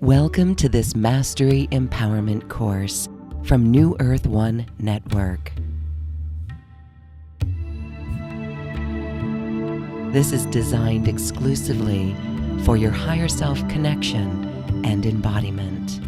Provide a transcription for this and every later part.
Welcome to this Mastery Empowerment course from New Earth One Network. This is designed exclusively for your higher self connection and embodiment.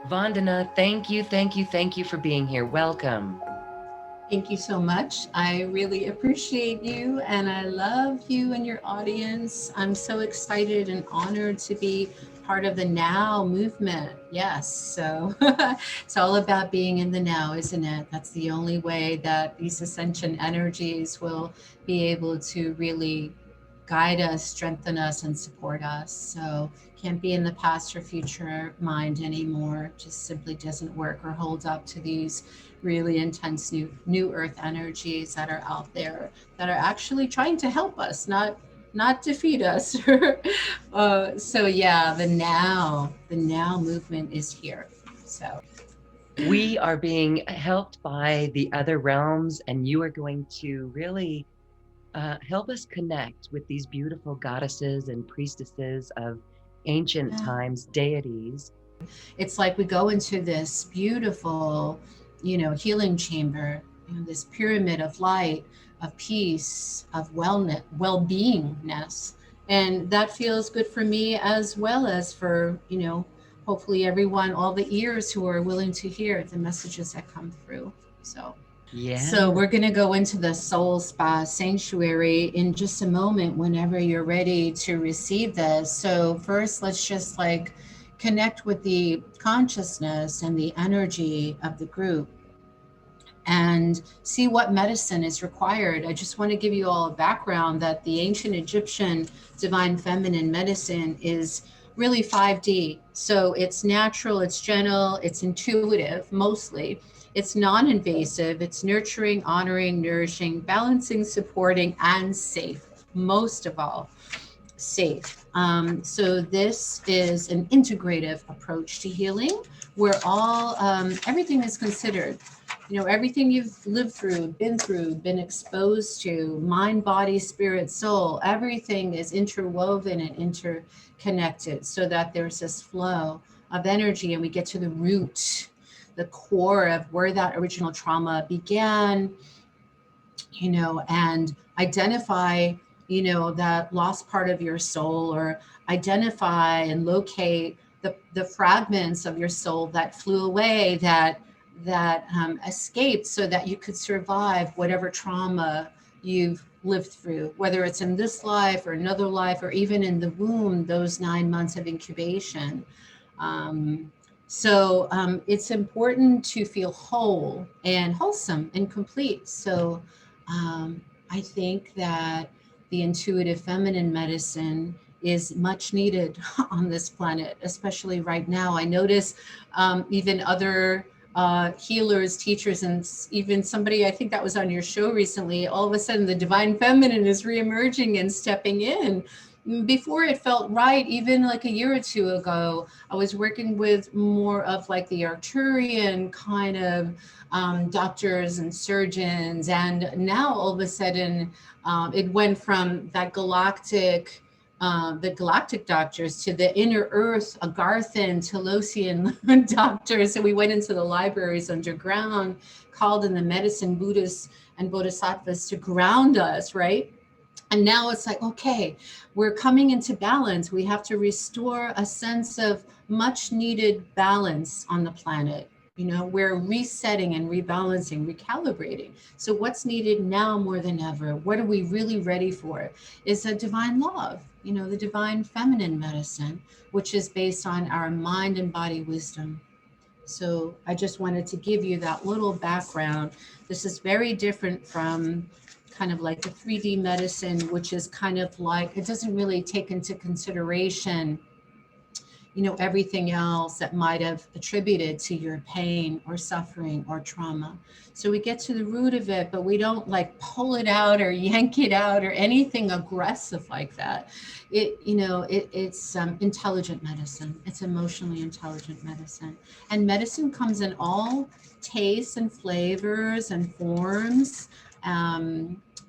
Vandana, thank you for being here. Welcome. Thank you so much. I really appreciate you and I love you and your audience. I'm so excited and honored to be part of the now movement. Yes. So it's all about being in the now, isn't it? That's the only way that these ascension energies will be able to really guide us, strengthen us, and support us. So can't be in the past or future mind anymore. Just simply doesn't work or hold up to these really intense new earth energies that are out there that are actually trying to help us, not defeat us. So yeah, the now movement is here. So we are being helped by the other realms, and you are going to really help us connect with these beautiful goddesses and priestesses of ancient times, deities. It's like we go into this beautiful, healing chamber, this pyramid of light, of peace, of wellness, well-beingness. And that feels good for me as well as for, hopefully everyone, all the ears who are willing to hear the messages that come through. So we're going to go into the Soul Spa Sanctuary in just a moment whenever you're ready to receive this. So first, let's just connect with the consciousness and the energy of the group and see what medicine is required. I just want to give you all a background that the ancient Egyptian divine feminine medicine is really 5D. So it's natural, it's gentle, it's intuitive mostly. It's non-invasive, it's nurturing, honoring, nourishing, balancing, supporting, and safe. Most of all, safe. So this is an integrative approach to healing where everything is considered. Everything you've lived through, been exposed to, mind, body, spirit, soul, everything is interwoven and interconnected so that there's this flow of energy and we get to the root, the core of where that original trauma began, and identify, that lost part of your soul, or identify and locate the fragments of your soul that flew away, that escaped so that you could survive whatever trauma you've lived through, whether it's in this life or another life, or even in the womb, those 9 months of incubation. So it's important to feel whole and wholesome and complete. So I think that the intuitive feminine medicine is much needed on this planet, especially right now. I notice even other healers, teachers, and even somebody, I think that was on your show recently, all of a sudden the divine feminine is reemerging and stepping in. Before it felt right, even like a year or two ago, I was working with more of like the Arcturian kind of doctors and surgeons. And now all of a sudden, it went from that galactic the galactic doctors to the inner earth, Agarthan, Telosian doctors. So we went into the libraries underground, called in the medicine Buddhists and Bodhisattvas to ground us, right? And now it's like, okay, we're coming into balance. We have to restore a sense of much needed balance on the planet. You know, we're resetting and rebalancing, recalibrating. So what's needed now more than ever? What are we really ready for? Is a divine love, you know, the divine feminine medicine, which is based on our mind and body wisdom. So I just wanted to give you that little background. This is very different from kind of like the 3D medicine, which is kind of like, it doesn't really take into consideration, you know, everything else that might have attributed to your pain or suffering or trauma. So we get to the root of it, but we don't like pull it out or yank it out or anything aggressive like that. It's intelligent medicine. It's emotionally intelligent medicine. And medicine comes in all tastes and flavors and forms.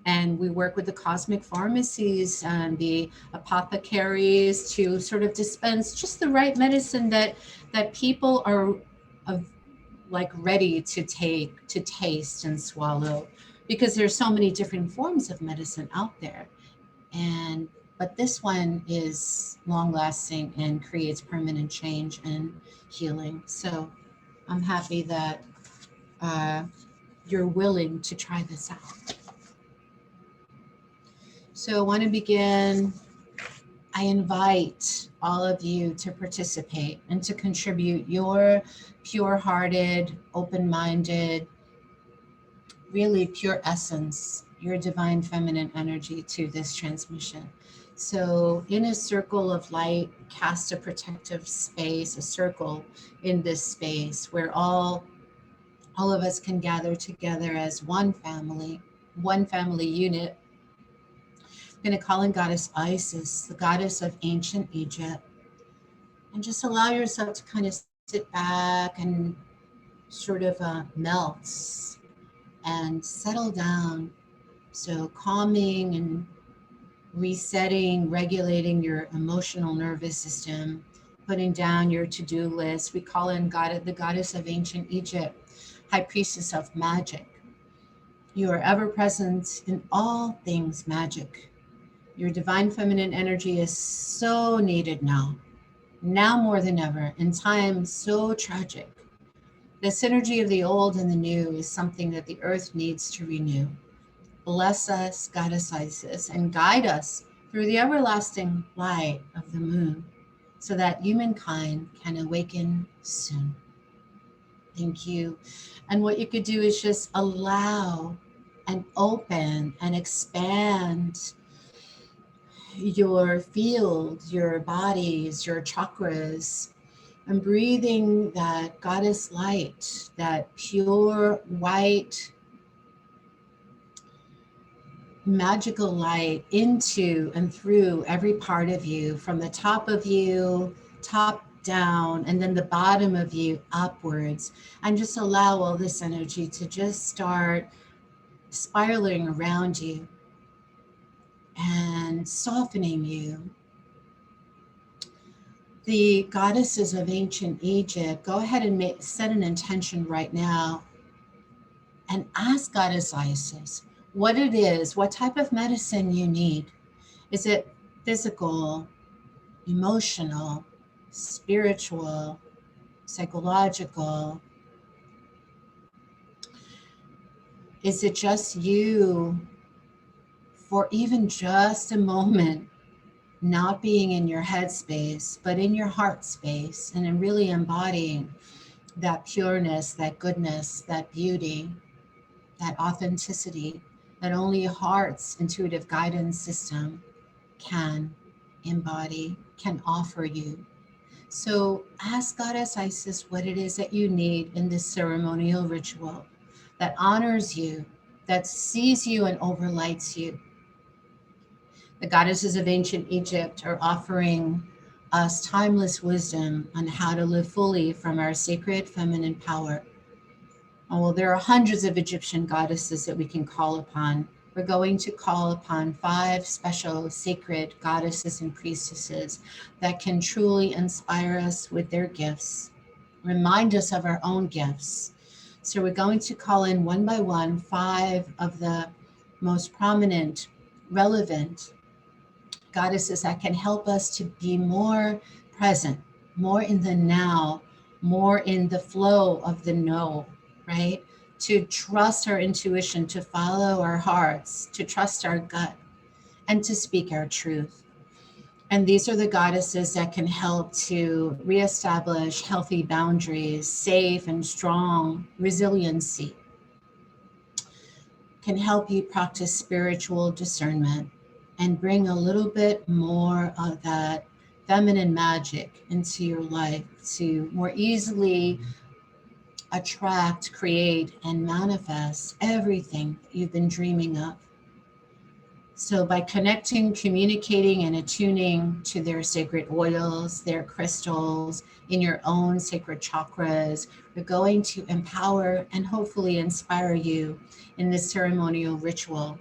And we work with the cosmic pharmacies and the apothecaries to sort of dispense just the right medicine that people are like ready to take, to taste and swallow, because there's so many different forms of medicine out there. But this one is long lasting and creates permanent change and healing. So I'm happy that you're willing to try this out. So I want to begin. I invite all of you to participate and to contribute your pure-hearted, open-minded, really pure essence, your divine feminine energy to this transmission. So in a circle of light, cast a protective space, a circle in this space where all of us can gather together as one family unit. I'm going to call in Goddess Isis, the goddess of ancient Egypt, and just allow yourself to kind of sit back and sort of melt and settle down. So calming and resetting, regulating your emotional nervous system, putting down your to-do list. We call in the goddess of ancient Egypt, high priestess of magic. You are ever present in all things magic. Your divine feminine energy is so needed now more than ever, in times so tragic. The synergy of the old and the new is something that the earth needs to renew. Bless us, Goddess Isis, and guide us through the everlasting light of the moon so that humankind can awaken soon. Thank you. And what you could do is just allow and open and expand your field, your bodies, your chakras, and breathing that goddess light, that pure white magical light into and through every part of you, from the top of you, top down, and then the bottom of you upwards. And just allow all this energy to just start spiraling around you and softening you. The goddesses of ancient Egypt, go ahead and set an intention right now and ask Goddess Isis what it is, what type of medicine you need. Is it physical, emotional, spiritual, psychological? Is it just you for even just a moment, not being in your head space, but in your heart space, and in really embodying that pureness, that goodness, that beauty, that authenticity that only your heart's intuitive guidance system can embody, can offer you. So ask Goddess Isis what it is that you need in this ceremonial ritual that honors you, that sees you and overlights you. The goddesses of ancient Egypt are offering us timeless wisdom on how to live fully from our sacred feminine power. Oh, well, there are hundreds of Egyptian goddesses that we can call upon. We're going to call upon 5 special sacred goddesses and priestesses that can truly inspire us with their gifts, remind us of our own gifts. So we're going to call in one by one 5 of the most prominent, relevant goddesses that can help us to be more present, more in the now, more in the flow of the know, right? To trust our intuition, to follow our hearts, to trust our gut, and to speak our truth. And these are the goddesses that can help to reestablish healthy boundaries, safe and strong resiliency, can help you practice spiritual discernment and bring a little bit more of that feminine magic into your life to more easily attract, create, and manifest everything that you've been dreaming of. So by connecting, communicating, and attuning to their sacred oils, their crystals, in your own sacred chakras, we're going to empower and hopefully inspire you in this ceremonial ritual.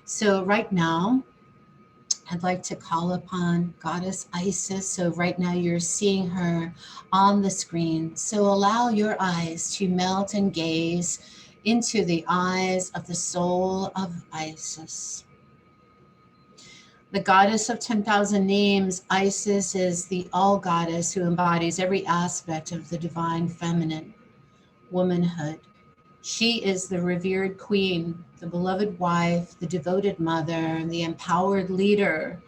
So right now, I'd like to call upon Goddess Isis. So right now you're seeing her on the screen. So allow your eyes to melt and gaze into the eyes of the soul of Isis. The goddess of 10,000 names, Isis is the all goddess who embodies every aspect of the divine feminine, womanhood. She is the revered queen, the beloved wife, the devoted mother, the empowered leader,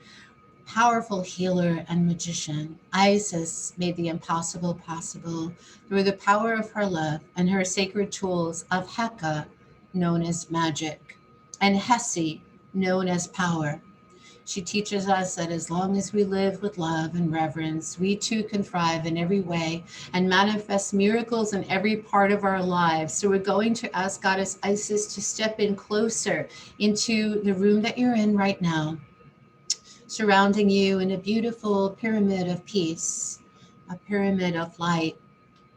powerful healer and magician. Isis made the impossible possible through the power of her love and her sacred tools of Heka, known as magic, and Hesi, known as power. She teaches us that as long as we live with love and reverence, we too can thrive in every way and manifest miracles in every part of our lives. So we're going to ask Goddess Isis to step in closer into the room that you're in right now, surrounding you in a beautiful pyramid of peace, a pyramid of light,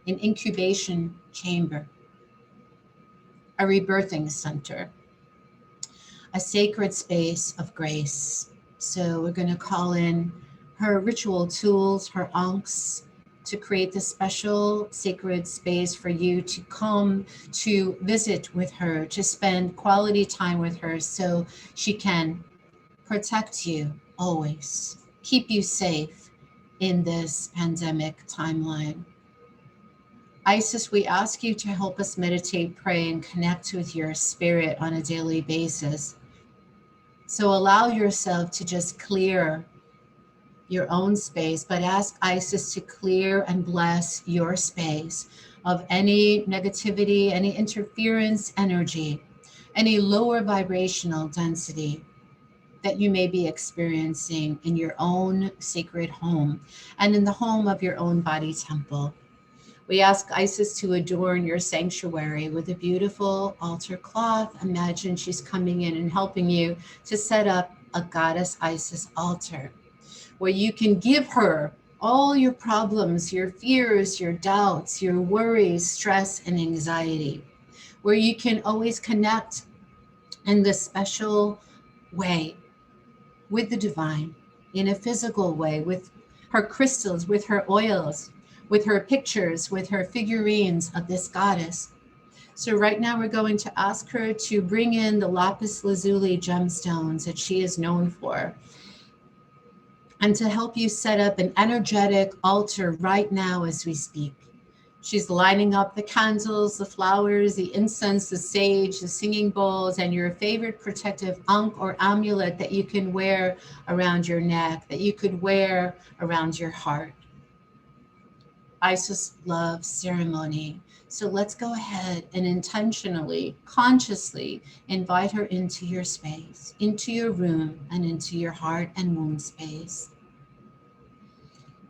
an incubation chamber, a rebirthing center, a sacred space of grace. So we're going to call in her ritual tools, her ankhs, to create this special sacred space for you to come to visit with her, to spend quality time with her so she can protect you always, keep you safe in this pandemic timeline. Isis, we ask you to help us meditate, pray, and connect with your spirit on a daily basis. So allow yourself to just clear your own space, but ask Isis to clear and bless your space of any negativity, any interference energy, any lower vibrational density that you may be experiencing in your own sacred home and in the home of your own body temple. We ask Isis to adorn your sanctuary with a beautiful altar cloth. Imagine she's coming in and helping you to set up a Goddess Isis altar where you can give her all your problems, your fears, your doubts, your worries, stress, and anxiety, where you can always connect in this special way with the divine, in a physical way, with her crystals, with her oils, with her pictures, with her figurines of this goddess. So right now we're going to ask her to bring in the lapis lazuli gemstones that she is known for, and to help you set up an energetic altar right now as we speak. She's lining up the candles, the flowers, the incense, the sage, the singing bowls, and your favorite protective ankh or amulet that you can wear around your neck, that you could wear around your heart. Isis loves ceremony. So let's go ahead and intentionally, consciously invite her into your space, into your room, and into your heart and womb space.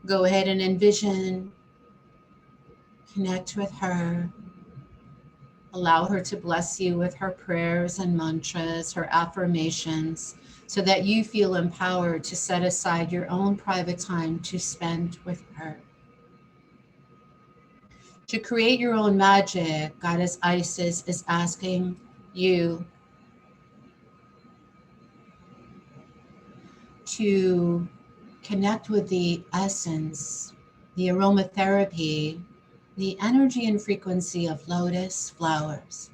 Go ahead and envision, connect with her. Allow her to bless you with her prayers and mantras, her affirmations, so that you feel empowered to set aside your own private time to spend with her. To create your own magic, Goddess Isis is asking you to connect with the essence, the aromatherapy, the energy and frequency of lotus flowers.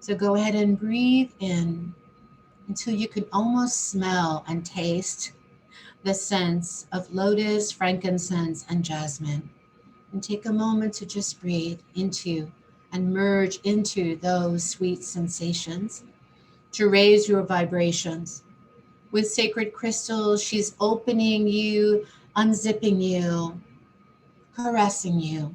So go ahead and breathe in until you can almost smell and taste the scents of lotus, frankincense, and jasmine. And take a moment to just breathe into and merge into those sweet sensations to raise your vibrations. With sacred crystals, she's opening you, unzipping you, caressing you.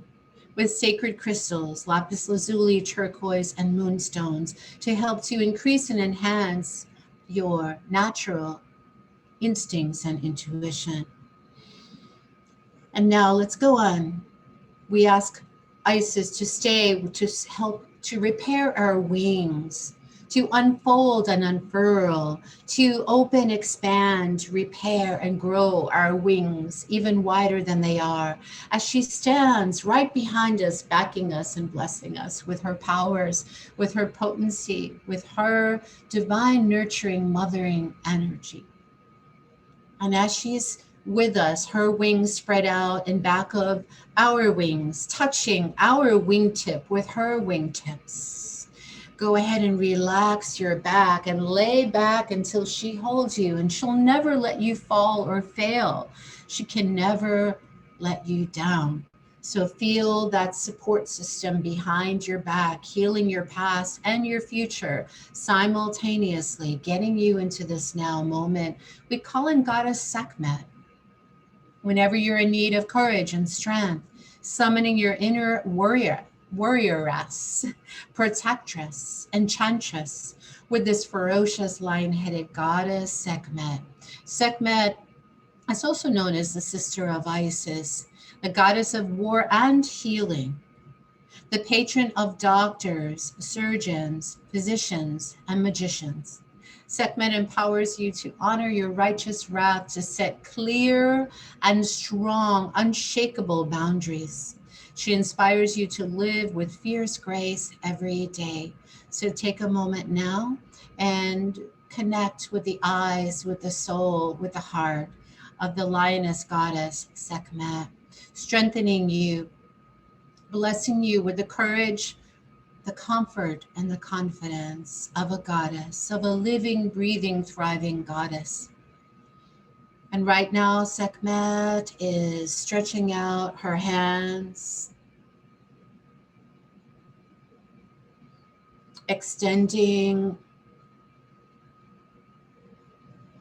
With sacred crystals, lapis lazuli, turquoise, and moonstones to help to increase and enhance your natural instincts and intuition. And now let's go on. We ask Isis to stay, to help to repair our wings, to unfold and unfurl, to open, expand, repair, and grow our wings even wider than they are, as she stands right behind us, backing us and blessing us with her powers, with her potency, with her divine, nurturing, mothering energy. And as she's with us, her wings spread out in back of our wings, touching our wingtip with her wingtips. Go ahead and relax your back and lay back until she holds you, and she'll never let you fall or fail. She can never let you down. So feel that support system behind your back, healing your past and your future, simultaneously getting you into this now moment. We call in Goddess Sekhmet. Whenever you're in need of courage and strength, summoning your inner warrioress, protectress, enchantress, with this ferocious lion-headed goddess Sekhmet. Sekhmet is also known as the sister of Isis, the goddess of war and healing, the patron of doctors, surgeons, physicians, and magicians. Sekhmet empowers you to honor your righteous wrath, to set clear and strong, unshakable boundaries. She inspires you to live with fierce grace every day. So take a moment now and connect with the eyes, with the soul, with the heart of the lioness goddess Sekhmet, strengthening you, blessing you with the courage, the comfort, and the confidence of a goddess, of a living, breathing, thriving goddess. And right now, Sekhmet is stretching out her hands, extending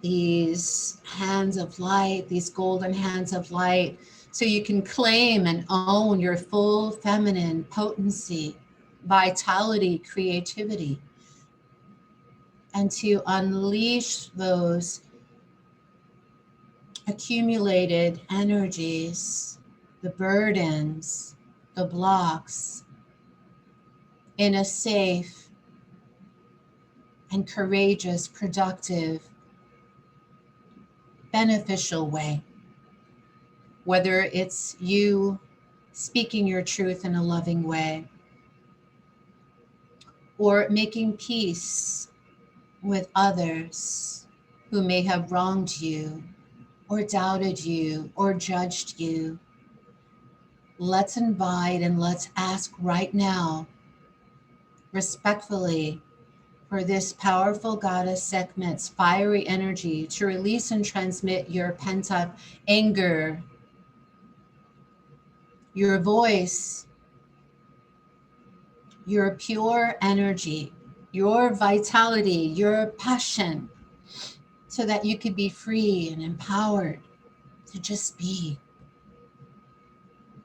these hands of light, these golden hands of light, so you can claim and own your full feminine potency, vitality, creativity, and to unleash those accumulated energies, the burdens, the blocks, in a safe and courageous, productive, beneficial way. Whether it's you speaking your truth in a loving way, or making peace with others who may have wronged you, or doubted you, or judged you. Let's invite and let's ask right now, respectfully, for this powerful goddess Sekhmet's fiery energy to release and transmit your pent-up anger, your voice, your pure energy, your vitality, your passion, so that you could be free and empowered to just be.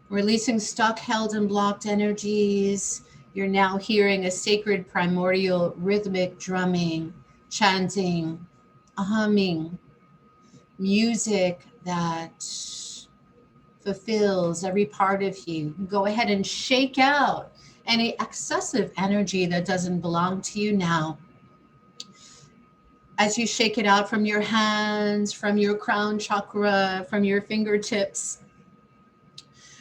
Releasing stuck, held, and blocked energies. You're now hearing a sacred primordial rhythmic drumming, chanting, a humming, music that fulfills every part of you. Go ahead and shake out any excessive energy that doesn't belong to you now. As you shake it out from your hands, from your crown chakra, from your fingertips,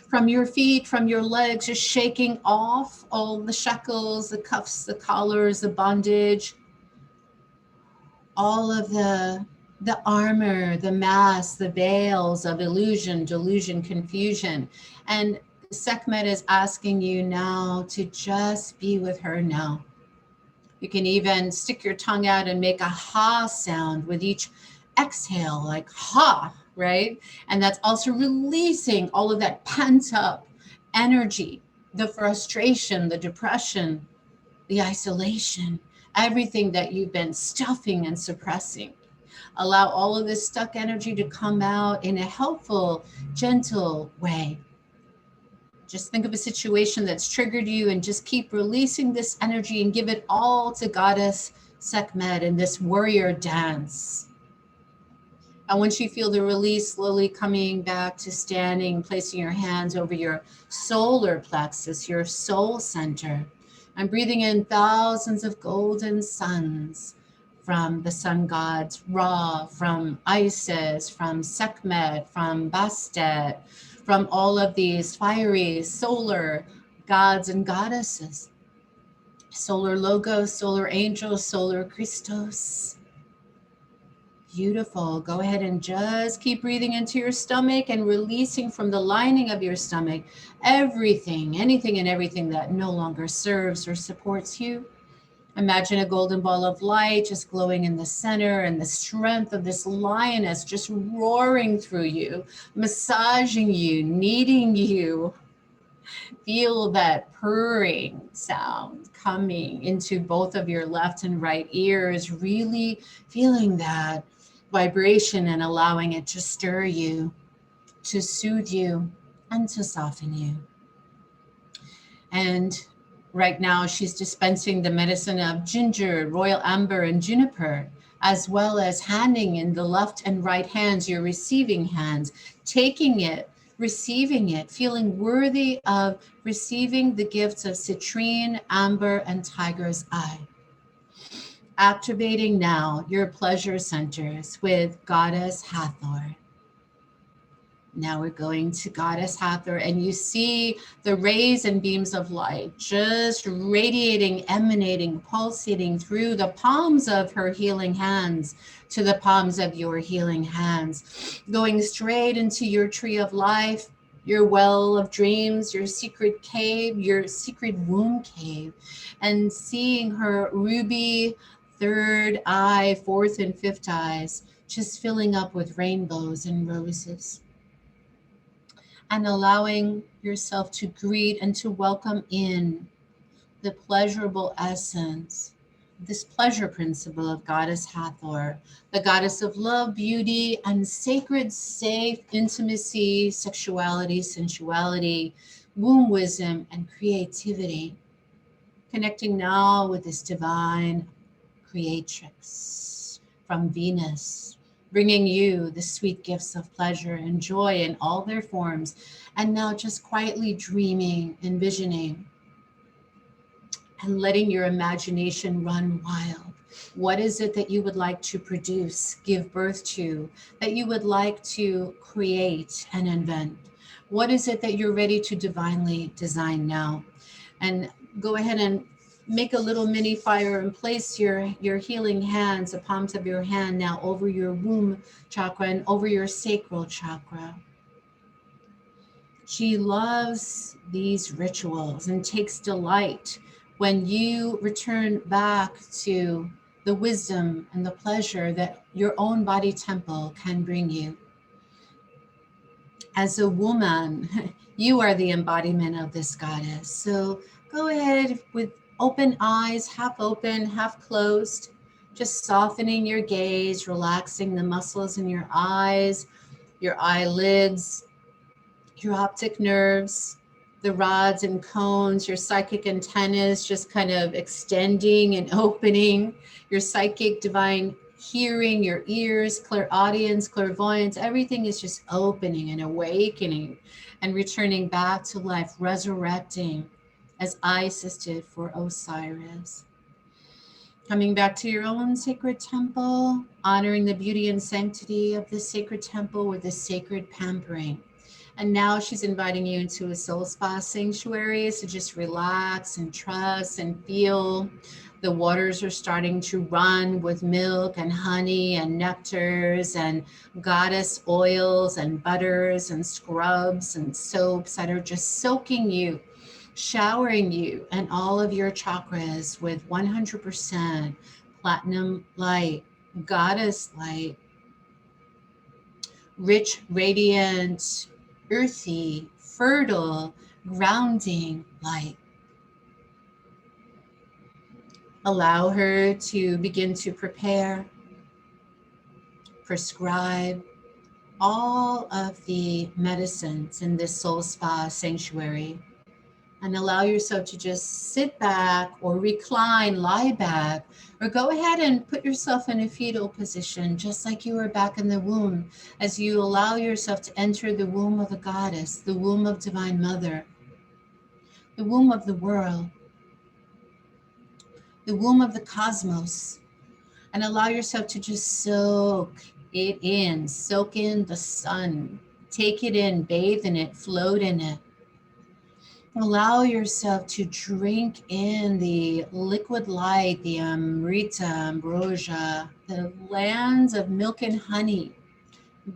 from your feet, from your legs, just shaking off all the shackles, the cuffs, the collars, the bondage, all of the armor, the mask, the veils of illusion, delusion, confusion. And Sekhmet is asking you now to just be with her now. You can even stick your tongue out and make a ha sound with each exhale, like ha, right? And that's also releasing all of that pent up energy, the frustration, the depression, the isolation, everything that you've been stuffing and suppressing. Allow all of this stuck energy to come out in a helpful, gentle way. Just think of a situation that's triggered you and just keep releasing this energy and give it all to Goddess Sekhmet in this warrior dance. And once you feel the release, slowly coming back to standing, placing your hands over your solar plexus, your soul center. I'm breathing in thousands of golden suns from the sun gods, Ra, from Isis, from Sekhmet, from Bastet, from all of these fiery solar gods and goddesses, solar logos, solar angels, solar Christos. Beautiful. Go ahead and just keep breathing into your stomach and releasing from the lining of your stomach everything, anything and everything that no longer serves or supports you. Imagine a golden ball of light just glowing in the center, and the strength of this lioness just roaring through you, massaging you, kneading you. Feel that purring sound coming into both of your left and right ears, really feeling that vibration and allowing it to stir you, to soothe you, and to soften you. And right now, she's dispensing the medicine of ginger, royal amber, and juniper, as well as handing in the left and right hands, your receiving hands, taking it, receiving it, feeling worthy of receiving the gifts of citrine, amber, and tiger's eye. Activating now your pleasure centers with Goddess Hathor. Now we're going to Goddess Hathor, and you see the rays and beams of light just radiating, emanating, pulsating through the palms of her healing hands to the palms of your healing hands, going straight into your tree of life, your well of dreams, your secret cave, your secret womb cave, and seeing her ruby third eye, fourth and fifth eyes, just filling up with rainbows and roses. And allowing yourself to greet and to welcome in the pleasurable essence, this pleasure principle of Goddess Hathor, the goddess of love, beauty, and sacred, safe intimacy, sexuality, sensuality, womb wisdom, and creativity. Connecting now with this divine creatrix from Venus, bringing you the sweet gifts of pleasure and joy in all their forms. And now just quietly dreaming, envisioning, and letting your imagination run wild. What is it that you would like to produce, give birth to, that you would like to create and invent? What is it that you're ready to divinely design now? And go ahead and make a little mini fire and place your healing hands, the palms of your hand now over your womb chakra and over your sacral chakra. She loves these rituals and takes delight when you return back to the wisdom and the pleasure that your own body temple can bring you. As a woman, you are the embodiment of this goddess. So go ahead with open eyes, half open, half closed, just softening your gaze, relaxing the muscles in your eyes, your eyelids, your optic nerves, the rods and cones, your psychic antennas, just kind of extending and opening, your psychic divine hearing, your ears, clairaudience, clairvoyance, everything is just opening and awakening and returning back to life, resurrecting as Isis did for Osiris. Coming back to your own sacred temple, honoring the beauty and sanctity of the sacred temple with the sacred pampering. And now she's inviting you into a soul spa sanctuary. So just relax and trust and feel. The waters are starting to run with milk and honey and nectars and goddess oils and butters and scrubs and soaps that are just soaking you, showering you and all of your chakras with 100% platinum light, goddess light, rich, radiant, earthy, fertile, grounding light. Allow her to begin to prepare, prescribe all of the medicines in this soul spa sanctuary, and allow yourself to just sit back or recline, lie back, or go ahead and put yourself in a fetal position, just like you were back in the womb, as you allow yourself to enter the womb of a goddess, the womb of Divine Mother, the womb of the world, the womb of the cosmos, and allow yourself to just soak it in, soak in the sun, take it in, bathe in it, float in it. Allow yourself to drink in the liquid light, the Amrita, Ambrosia, the lands of milk and honey,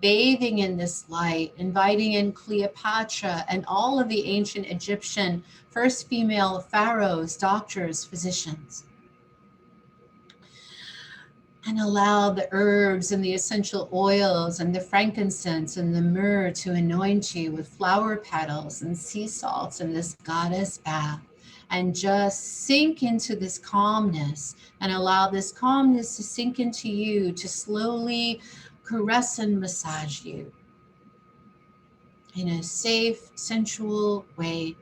bathing in this light, inviting in Cleopatra and all of the ancient Egyptian first female pharaohs, doctors, physicians. And allow the herbs and the essential oils and the frankincense and the myrrh to anoint you with flower petals and sea salts in this goddess bath. And just sink into this calmness and allow this calmness to sink into you, to slowly caress and massage you in a safe, sensual way,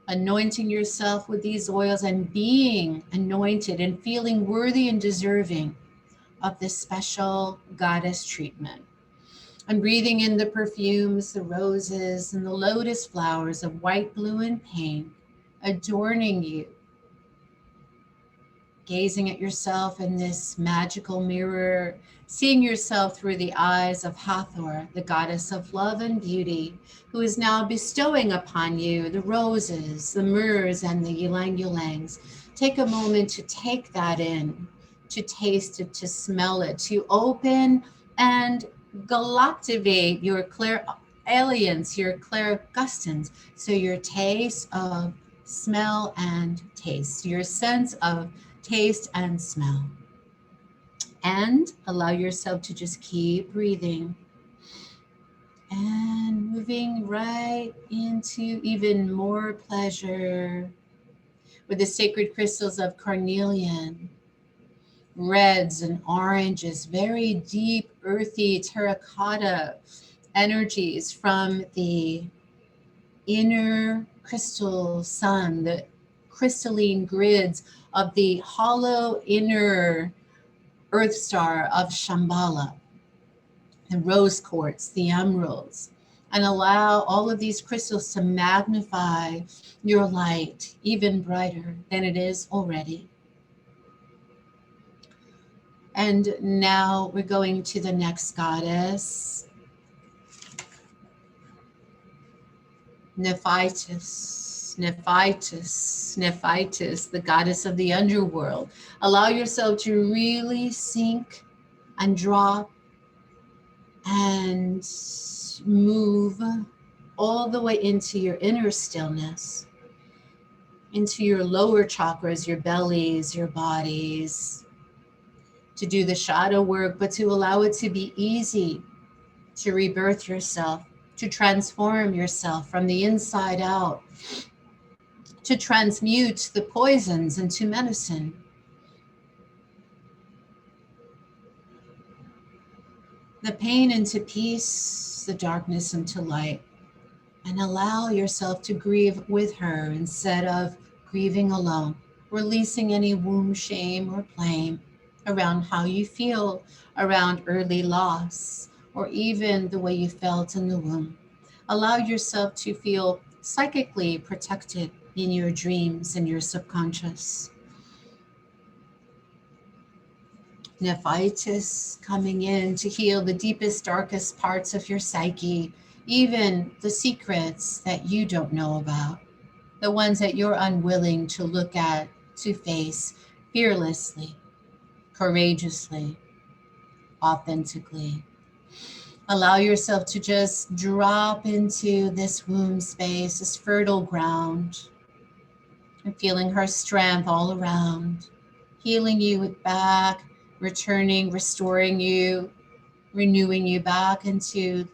anointing yourself with these oils and being anointed and feeling worthy and deserving of this special goddess treatment. I'm breathing in the perfumes, the roses, and the lotus flowers of white, blue, and pink, adorning you. Gazing at yourself in this magical mirror, seeing yourself through the eyes of Hathor, the goddess of love and beauty, who is now bestowing upon you the roses, the myrrhs, and the ylang-ylangs. Take a moment to take that in, to taste it, to smell it, to open and galactivate your clairalience, your clairgustance. So your taste of smell and taste, your sense of taste and smell. And allow yourself to just keep breathing and moving right into even more pleasure with the sacred crystals of carnelian, reds and oranges, very deep, earthy, terracotta energies from the inner crystal sun, the crystalline grids of the hollow inner earth star of Shambhala, the rose quartz, the emeralds, and allow all of these crystals to magnify your light even brighter than it is already. And now we're going to the next goddess, Nephitis, Nephitis, Nephitis, the goddess of the underworld. Allow yourself to really sink and drop and move all the way into your inner stillness, into your lower chakras, your bellies, your bodies, to do the shadow work, but to allow it to be easy, to rebirth yourself, to transform yourself from the inside out, to transmute the poisons into medicine. The pain into peace, the darkness into light, and allow yourself to grieve with her instead of grieving alone, releasing any womb shame or blame, around how you feel around early loss, or even the way you felt in the womb. Allow yourself to feel psychically protected in your dreams and your subconscious. Nephitis coming in to heal the deepest, darkest parts of your psyche, even the secrets that you don't know about, the ones that you're unwilling to look at, to face fearlessly, courageously, authentically. Allow yourself to just drop into this womb space, this fertile ground, and feeling her strength all around, healing you back, returning, restoring you, renewing you back into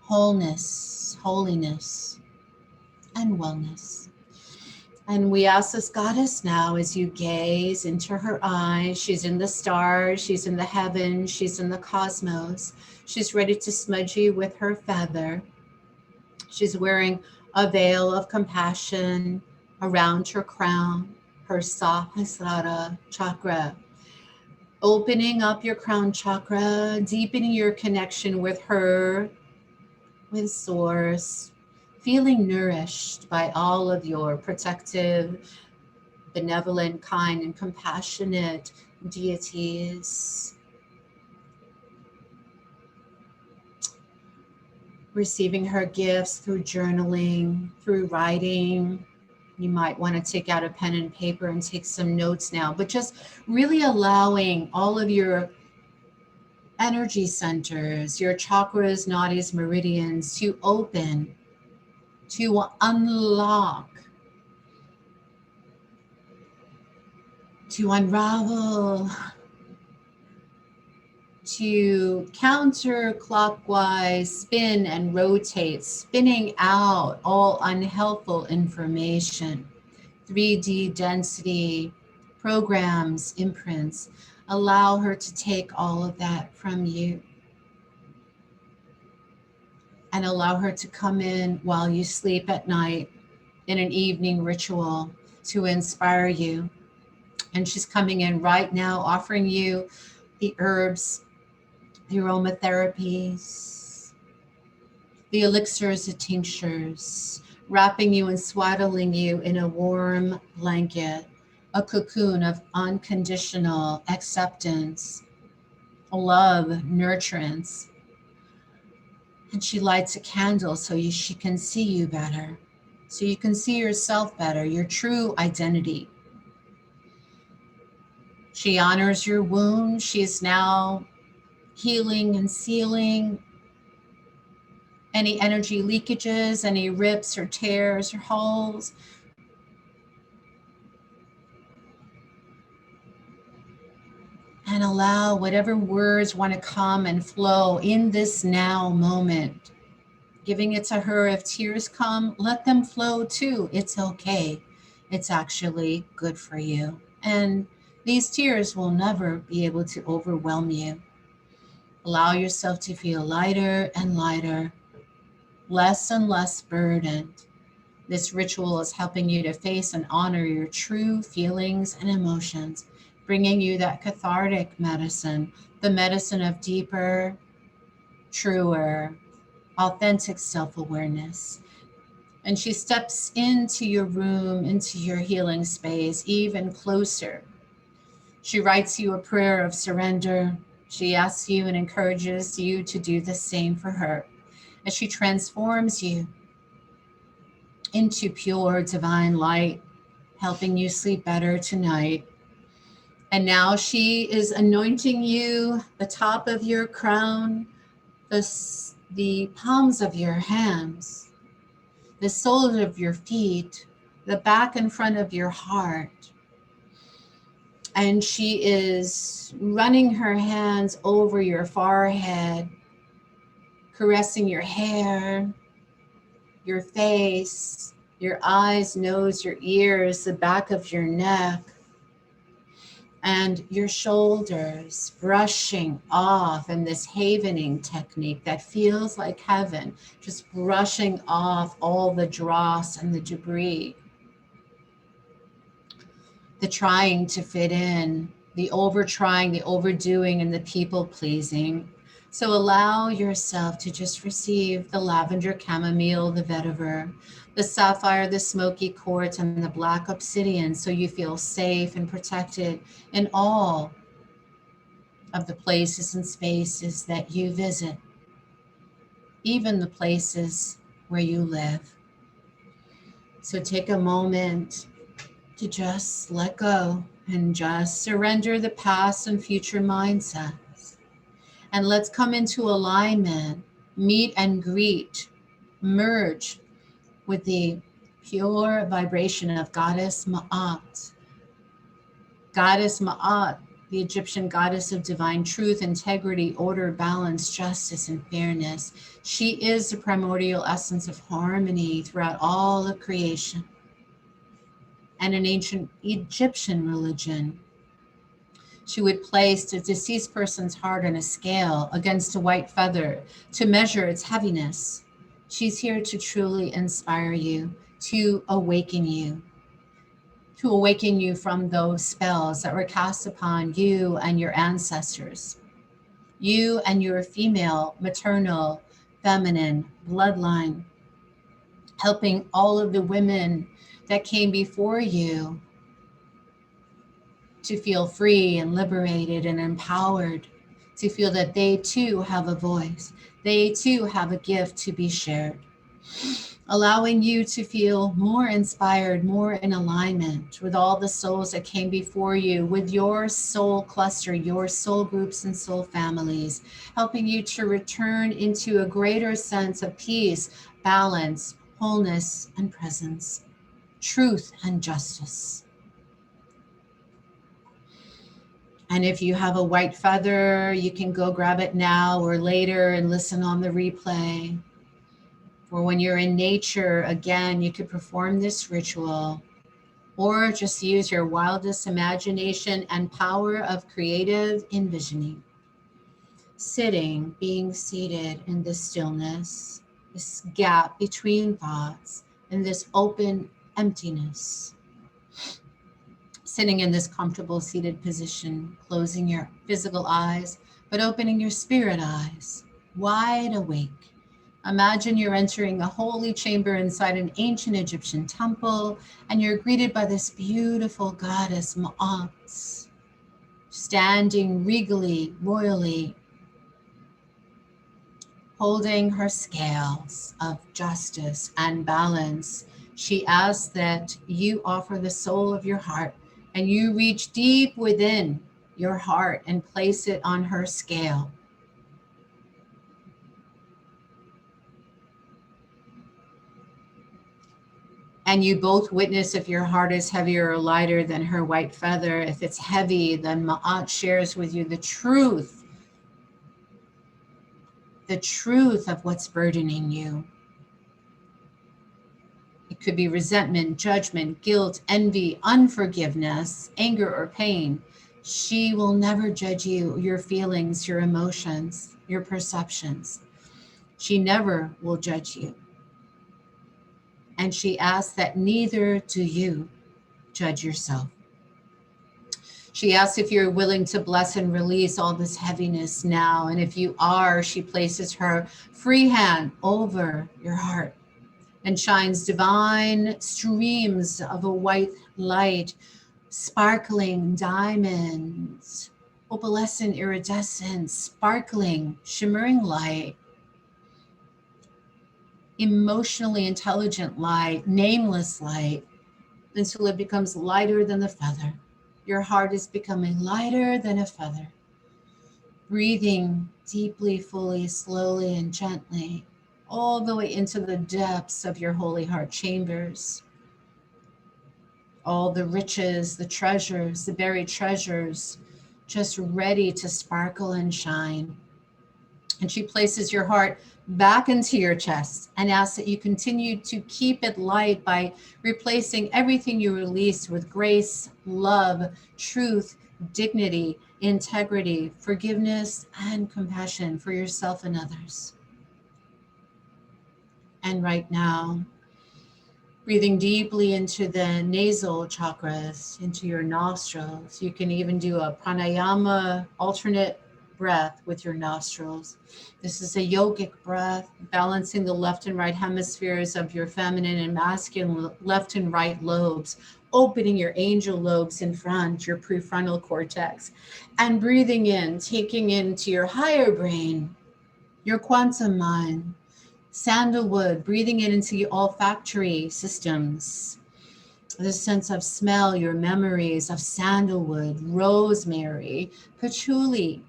wholeness, holiness, and wellness. And we ask this goddess now, as you gaze into her eyes, she's in the stars, she's in the heavens, she's in the cosmos. She's ready to smudge you with her feather. She's wearing a veil of compassion around her crown, her Sahasrara chakra, opening up your crown chakra, deepening your connection with her, with Source, feeling nourished by all of your protective, benevolent, kind, and compassionate deities, receiving her gifts through journaling, through writing. You might want to take out a pen and paper and take some notes now, but just really allowing all of your energy centers, your chakras, nadis, meridians to open, to unlock, to unravel, to counterclockwise spin and rotate, spinning out all unhelpful information, 3D density, programs, imprints. Allow her to take all of that from you and allow her to come in while you sleep at night in an evening ritual to inspire you. And she's coming in right now, offering you the herbs, the aromatherapies, the elixirs, the tinctures, wrapping you and swaddling you in a warm blanket, a cocoon of unconditional acceptance, love, nurturance. And she lights a candle so she can see you better, so you can see yourself better, your true identity. She honors your wound. She is now healing and sealing any energy leakages, any rips or tears or holes. And allow whatever words want to come and flow in this now moment. Giving it to her. If tears come, let them flow too. It's okay. It's actually good for you. And these tears will never be able to overwhelm you. Allow yourself to feel lighter and lighter, less and less burdened. This ritual is helping you to face and honor your true feelings and emotions, bringing you that cathartic medicine, the medicine of deeper, truer, authentic self-awareness. And she steps into your room, into your healing space, even closer. She writes you a prayer of surrender. She asks you and encourages you to do the same for her. As she transforms you into pure divine light, helping you sleep better tonight. And now she is anointing you, the top of your crown, the palms of your hands, the soles of your feet, the back and front of your heart. And she is running her hands over your forehead, caressing your hair, your face, your eyes, nose, your ears, the back of your neck, and your shoulders, brushing off in this havening technique that feels like heaven, just brushing off all the dross and the debris, the trying to fit in, the overtrying, the overdoing, and the people pleasing. So allow yourself to just receive the lavender chamomile, the vetiver, the sapphire, the smoky quartz, and the black obsidian, so you feel safe and protected in all of the places and spaces that you visit, even the places where you live. So take a moment to just let go and just surrender the past and future mindsets. And let's come into alignment, meet and greet, merge with the pure vibration of Goddess Ma'at. Goddess Ma'at, the Egyptian goddess of divine truth, integrity, order, balance, justice, and fairness. She is the primordial essence of harmony throughout all of creation. And in ancient Egyptian religion, she would place the deceased person's heart on a scale against a white feather to measure its heaviness. She's here to truly inspire you, to awaken you, from those spells that were cast upon you and your ancestors, you and your female, maternal, feminine bloodline, helping all of the women that came before you to feel free and liberated and empowered, to feel that they too have a voice. They too have a gift to be shared, allowing you to feel more inspired, more in alignment with all the souls that came before you, with your soul cluster, your soul groups and soul families, helping you to return into a greater sense of peace, balance, wholeness, and presence, truth and justice. And if you have a white feather, you can go grab it now or later and listen on the replay. Or when you're in nature, again, you could perform this ritual or just use your wildest imagination and power of creative envisioning. Being seated in this stillness, this gap between thoughts, and this open emptiness. Sitting in this comfortable seated position, closing your physical eyes, but opening your spirit eyes, wide awake. Imagine you're entering a holy chamber inside an ancient Egyptian temple, and you're greeted by this beautiful goddess Ma'at, standing regally, royally, holding her scales of justice and balance. She asks that you offer the soul of your heart, and you reach deep within your heart and place it on her scale. And you both witness if your heart is heavier or lighter than her white feather. If it's heavy, then Ma'at shares with you the truth of what's burdening you. It could be resentment, judgment, guilt, envy, unforgiveness, anger, or pain. She will never judge you, your feelings, your emotions, your perceptions. She never will judge you. And she asks that neither do you judge yourself. She asks if you're willing to bless and release all this heaviness now. And if you are, she places her free hand over your heart and shines divine streams of a white light, sparkling diamonds, opalescent iridescent, sparkling, shimmering light, emotionally intelligent light, nameless light, until it becomes lighter than the feather. Your heart is becoming lighter than a feather. Breathing deeply, fully, slowly, and gently, all the way into the depths of your holy heart chambers. All the riches, the treasures, the buried treasures, just ready to sparkle and shine. And she places your heart back into your chest and asks that you continue to keep it light by replacing everything you released with grace, love, truth, dignity, integrity, forgiveness, and compassion for yourself and others. And right now, Breathing deeply into the nasal chakras, into your nostrils. You can even do a pranayama alternate breath with your nostrils. This is a yogic breath, balancing the left and right hemispheres of your feminine and masculine left and right lobes, opening your angel lobes in front, your prefrontal cortex, and breathing in, taking into your higher brain, your quantum mind. Sandalwood, breathing it into your olfactory systems. This sense of smell, your memories of sandalwood, rosemary, patchouli,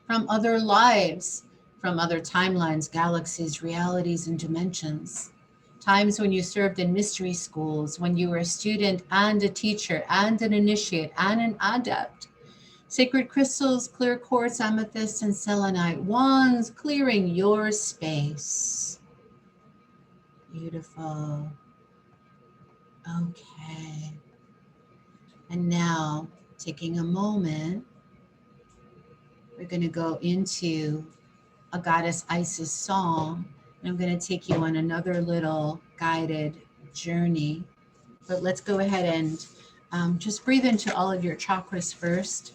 from other lives, from other timelines, galaxies, realities, and dimensions. Times when you served in mystery schools, when you were a student and a teacher and an initiate and an adept. Sacred crystals, clear quartz, amethyst, and selenite, wands clearing your space. Beautiful. Okay. And now, taking a moment, we're going to go into a Goddess Isis song. And I'm going to take you on another little guided journey. But let's go ahead and just breathe into all of your chakras first.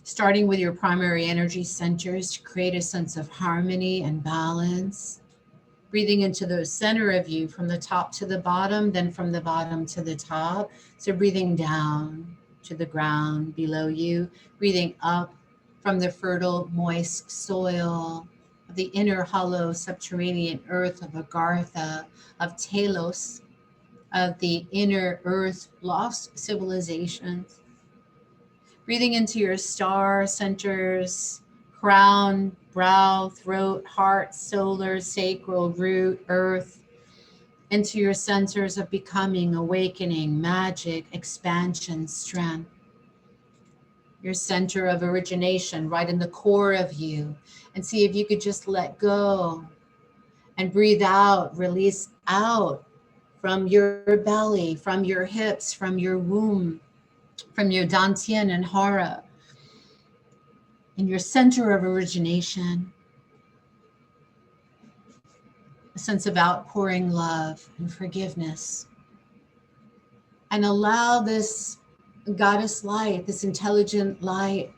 Starting with your primary energy centers to create a sense of harmony and balance. Breathing into the center of you from the top to the bottom, then from the bottom to the top. So breathing down to the ground below you, breathing up from the fertile, moist soil of the inner hollow subterranean earth of Agartha, of Telos, of the inner earth lost civilizations. Breathing into your star centers, crown, brow, throat, heart, solar, sacral, root, earth, into your centers of becoming, awakening, magic, expansion, strength. Your center of origination right in the core of you. And see if you could just let go and breathe out, release out from your belly, from your hips, from your womb, from your dantian and hara. In your center of origination, a sense of outpouring love and forgiveness. And allow this goddess light, this intelligent light,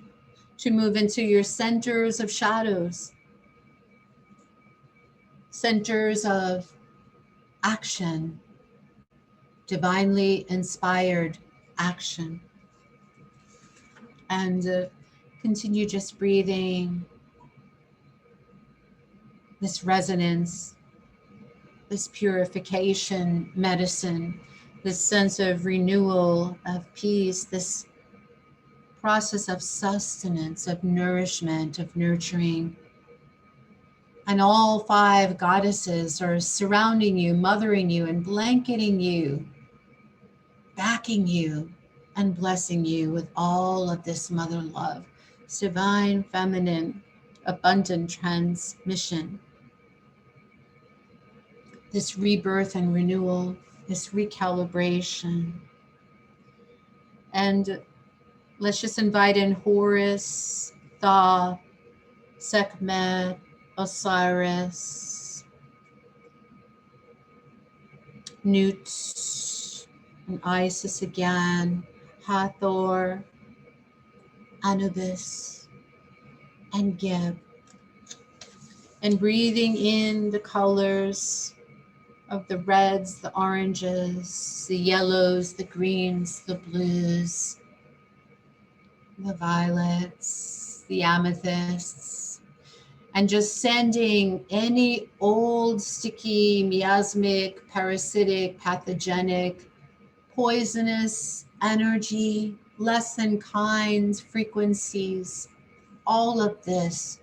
to move into your centers of shadows, centers of action, divinely inspired action. And continue just breathing this resonance, this purification medicine, this sense of renewal, of peace, this process of sustenance, of nourishment, of nurturing. And all five goddesses are surrounding you, mothering you, and blanketing you, backing you, and blessing you with all of this mother love, divine, feminine, abundant transmission. This rebirth and renewal, this recalibration. And let's just invite in Horus, Thoth, Sekhmet, Osiris, Nut, and Isis again, Hathor, Anubis, and Geb. And breathing in the colors of the reds, the oranges, the yellows, the greens, the blues, the violets, the amethysts, and just sending any old, sticky, miasmic, parasitic, pathogenic, poisonous energy, less than kind frequencies, all of this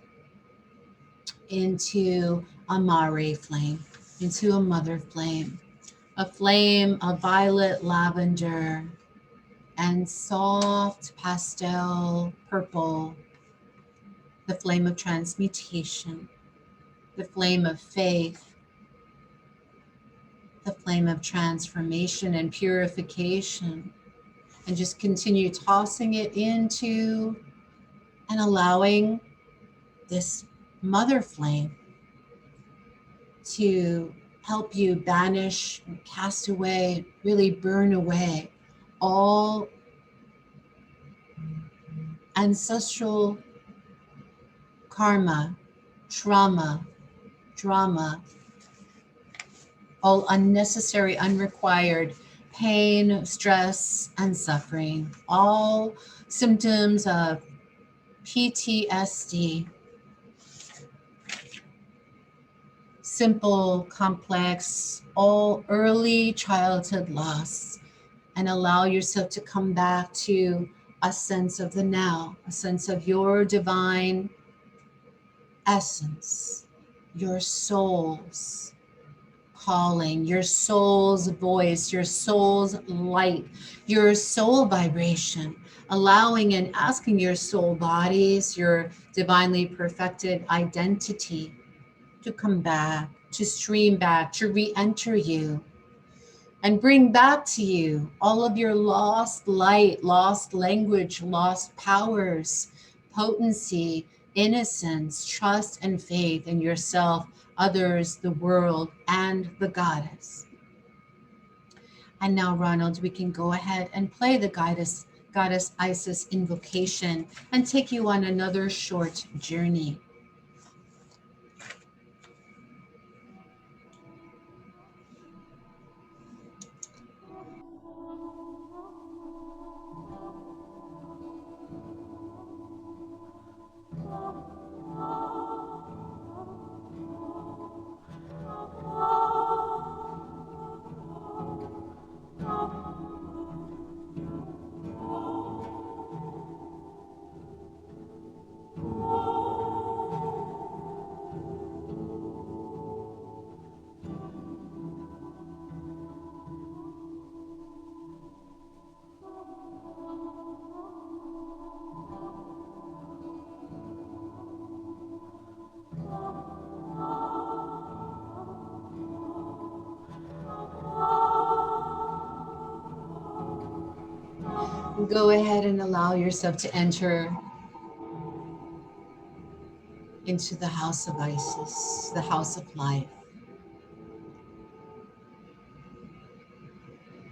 into a Mare flame, into a mother flame, a flame of violet lavender and soft pastel purple, the flame of transmutation, the flame of faith, the flame of transformation and purification, and just continue tossing it into and allowing this mother flame to help you banish, cast away, really burn away all ancestral karma, trauma, drama, all unnecessary, unrequired pain, stress, and suffering, all symptoms of PTSD, simple, complex, all early childhood loss, and allow yourself to come back to a sense of the now, a sense of your divine essence, your soul's calling, your soul's voice, your soul's light, your soul vibration, allowing and asking your soul bodies, your divinely perfected identity to come back, to stream back, to re-enter you, and bring back to you all of your lost light, lost language, lost powers, potency, innocence, trust, and faith in yourself, others, the world, and the goddess. And now, Ronald, we can go ahead and play the goddess Isis invocation and take you on another short journey. Go ahead and allow yourself to enter into the house of Isis, the house of life,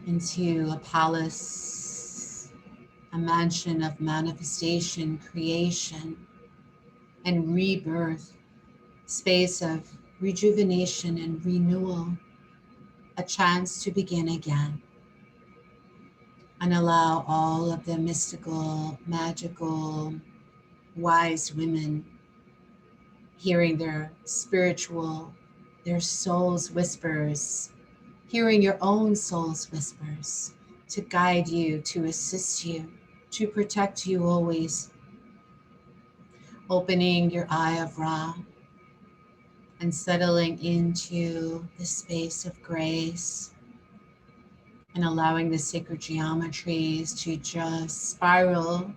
into a palace, a mansion of manifestation, creation, and rebirth, space of rejuvenation and renewal, a chance to begin again. And allow all of the mystical, magical, wise women hearing their spiritual, their soul's whispers, hearing your own soul's whispers to guide you, to assist you, to protect you always. Opening your eye of Ra and settling into the space of grace and allowing the sacred geometries to just spiral,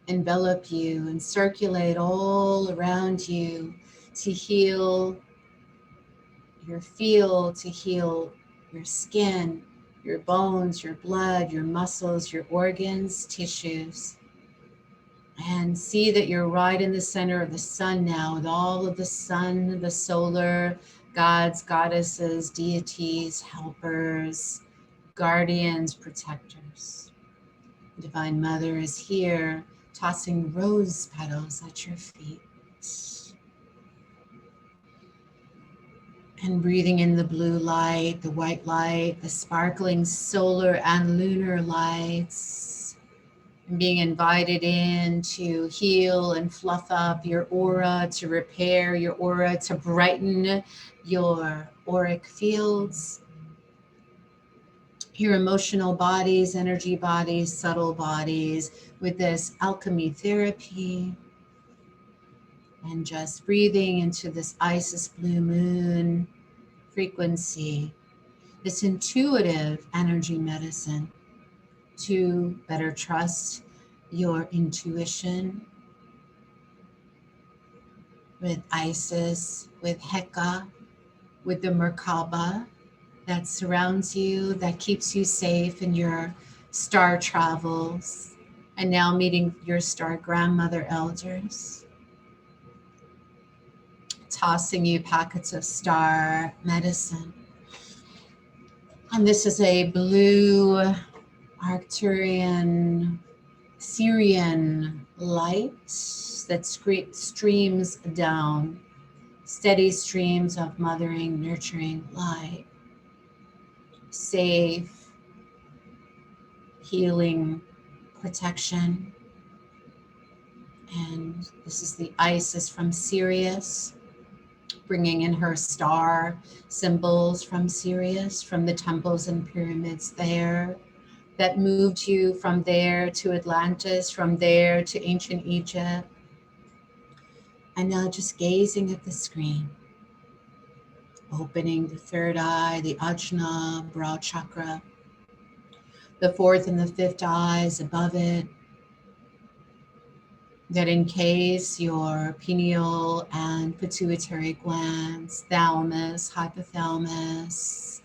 envelop you and circulate all around you to heal your field, to heal your skin, your bones, your blood, your muscles, your organs, tissues. And see that you're right in the center of the sun now, with all of the sun, the solar gods, goddesses, deities, helpers, guardians, protectors. The Divine Mother is here, tossing rose petals at your feet. And breathing in the blue light, the white light, the sparkling solar and lunar lights. And being invited in to heal and fluff up your aura, to repair your aura, to brighten your auric fields, your emotional bodies, energy bodies, subtle bodies, with this alchemy therapy. And just breathing into this Isis blue moon frequency, this intuitive energy medicine to better trust your intuition with Isis, with Heka, with the Merkaba that surrounds you, that keeps you safe in your star travels, and now meeting your star grandmother elders. tossing you packets of star medicine. And this is a blue Arcturian Syrian light that streams down, steady streams of mothering, nurturing light, safe, healing, protection. And this is the Isis from Sirius, bringing in her star symbols from Sirius, from the temples and pyramids there, that moved you from there to Atlantis, from there to ancient Egypt. And now just gazing at the screen, opening the third eye, the Ajna brow chakra, the fourth and the fifth eyes above it, that encase your pineal and pituitary glands, thalamus, hypothalamus,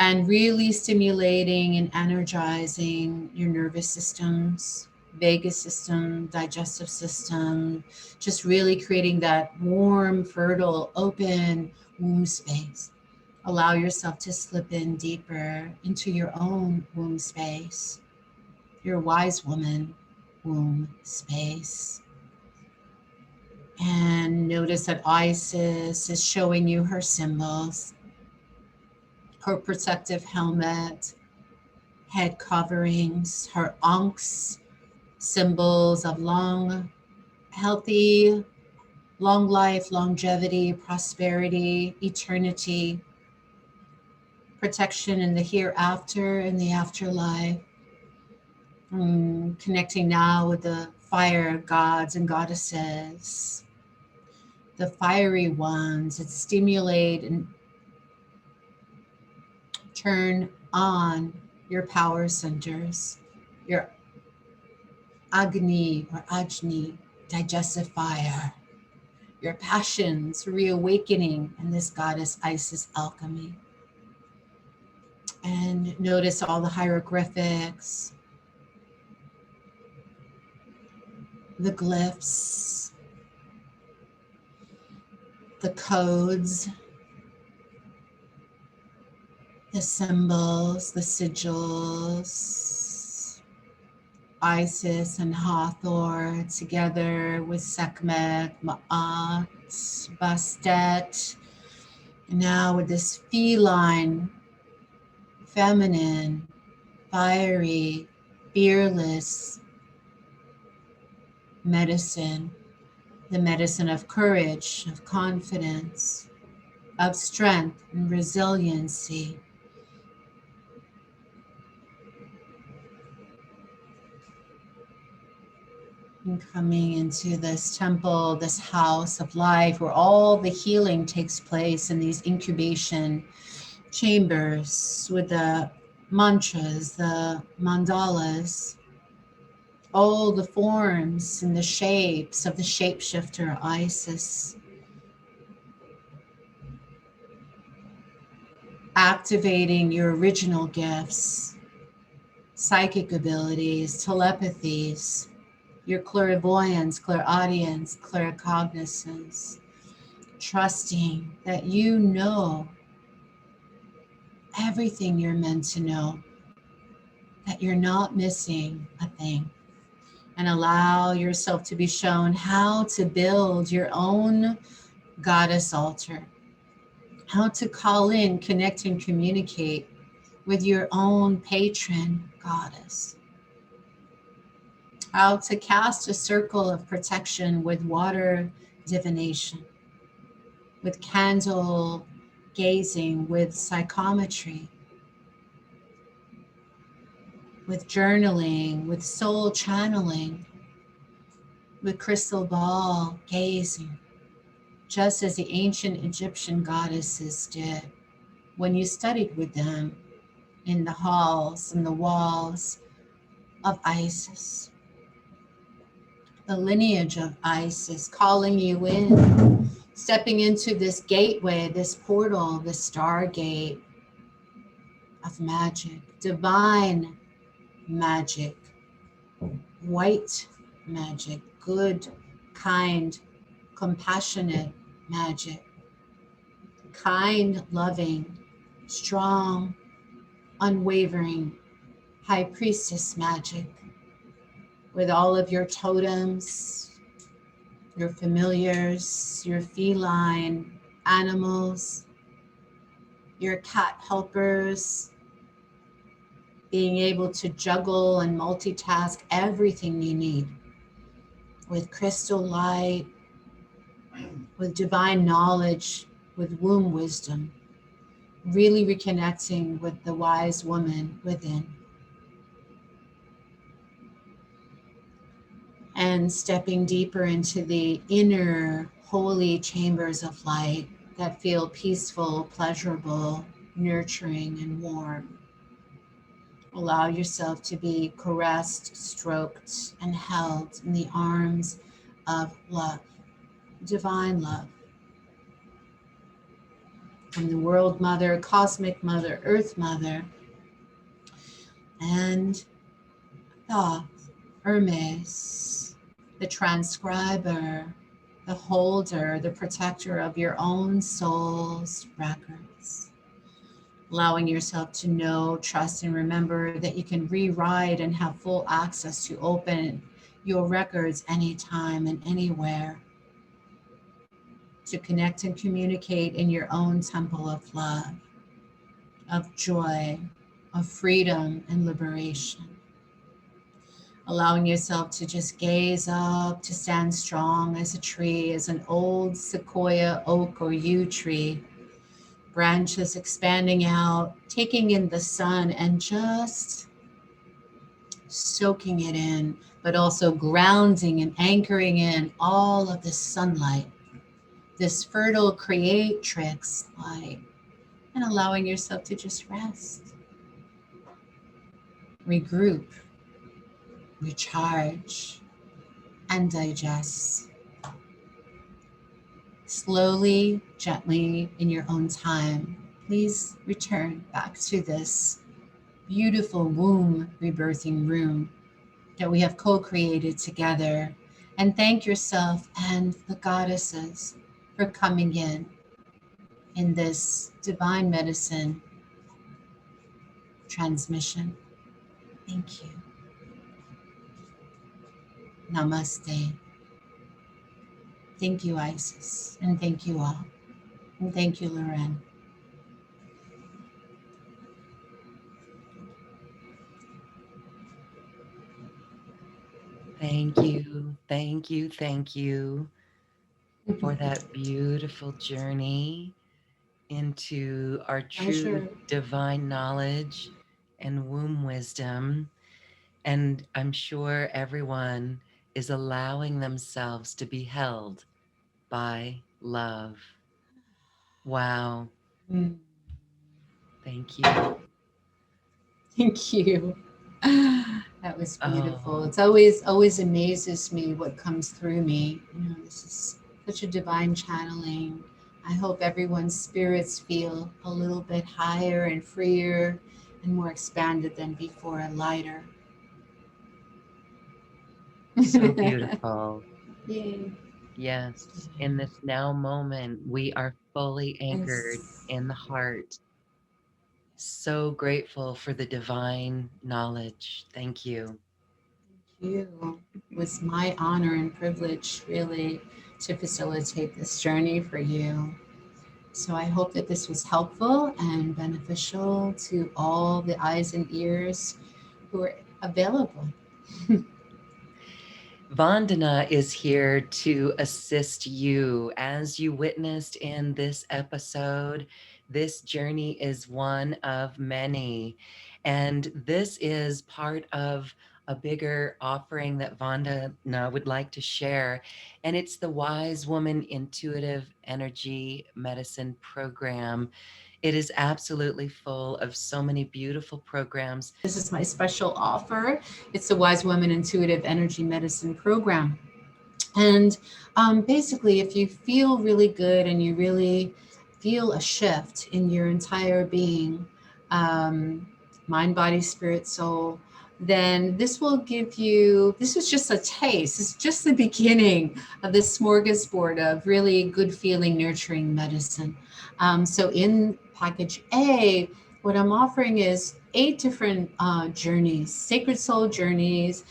and really stimulating and energizing your nervous systems, vagus system, digestive system, just really creating that warm, fertile, open womb space. Allow yourself to slip in deeper into your own womb space, your wise woman womb space. And notice that Isis is showing you her symbols, her protective helmet, head coverings, her ankhs, symbols of long, healthy, long life, longevity, prosperity, eternity, protection in the hereafter, in the afterlife. Connecting now with the fire gods and goddesses, the fiery ones that stimulate and turn on your power centers, your Agni or Ajni, digestive fire, your passions reawakening in this goddess Isis alchemy. And notice all the hieroglyphics, the glyphs, the codes, the symbols, the sigils, Isis and Hathor together with Sekhmet, Ma'at, Bastet. And now with this feline, feminine, fiery, fearless medicine, the medicine of courage, of confidence, of strength and resiliency. And coming into this temple, this house of life, where all the healing takes place in these incubation chambers with the mantras, the mandalas, all the forms and the shapes of the shapeshifter Isis. Activating your original gifts, psychic abilities, telepathies, your clairvoyance, clairaudience, claircognizance, trusting that you know everything you're meant to know, that you're not missing a thing. And allow yourself to be shown how to build your own goddess altar, how to call in, connect, and communicate with your own patron goddess, how to cast a circle of protection with water divination, with candle gazing, with psychometry, with journaling, with soul channeling, with crystal ball gazing, just as the ancient Egyptian goddesses did when you studied with them in the halls and the walls of Isis. The lineage of Isis calling you in, stepping into this gateway, this portal, this stargate of magic, divine magic, white magic, good, kind, compassionate magic, kind, loving, strong, unwavering high priestess magic, with all of your totems, your familiars, your feline animals, your cat helpers, being able to juggle and multitask everything you need with crystal light, with divine knowledge, with womb wisdom, really reconnecting with the wise woman within, and stepping deeper into the inner holy chambers of light that feel peaceful, pleasurable, nurturing, and warm. Allow yourself to be caressed, stroked, and held in the arms of love, divine love, from the world mother, cosmic mother, earth mother, and Thoth, Hermes, the transcriber, the holder, the protector of your own soul's records. Allowing yourself to know, trust, and remember that you can rewrite and have full access to open your records anytime and anywhere, to connect and communicate in your own temple of love, of joy, of freedom and liberation. Allowing yourself to just gaze up, to stand strong as a tree, as an old sequoia, oak, or yew tree, branches expanding out, taking in the sun and just soaking it in, but also grounding and anchoring in all of the sunlight, this fertile creatrix light, and allowing yourself to just rest, regroup, recharge, and digest. Slowly, gently, in your own time, please return back to this beautiful womb rebirthing room that we have co-created together, and thank yourself and the goddesses for coming in this divine medicine transmission. Thank you. Namaste. Thank you, Isis, and thank you all. And thank you, Loren. Thank you. Thank you. Thank you for that beautiful journey into our true Pleasure. divine knowledge and womb wisdom. And I'm sure everyone is allowing themselves to be held by love. Wow. Mm. Thank you. Thank you. That was beautiful. Oh, It's always amazes me what comes through me. This is such a divine channeling. I hope everyone's spirits feel a little bit higher and freer and more expanded than before, and lighter. so beautiful. Yay. Yes. In this now moment, we are fully anchored Yes. in the heart. So grateful for the divine knowledge. Thank you. You. It was my honor and privilege, really, to facilitate this journey for you. So I hope that this was helpful and beneficial to all the eyes and ears who are available. Vandana is here to assist you. As you witnessed in this episode, this journey is one of many. And this is part of a bigger offering that Vandana would like to share. And it's the Wise Woman Intuitive Energy Medicine Program. It is absolutely full of so many beautiful programs. This is my special offer. It's the Wise Woman Intuitive Energy Medicine Program. And basically, if you feel really good and you really feel a shift in your entire being, mind, body, spirit, soul, then this will give you, this is just a taste. It's just the beginning of this smorgasbord of really good feeling, nurturing medicine. So in package A, what I'm offering is 8 different journeys, sacred soul journeys,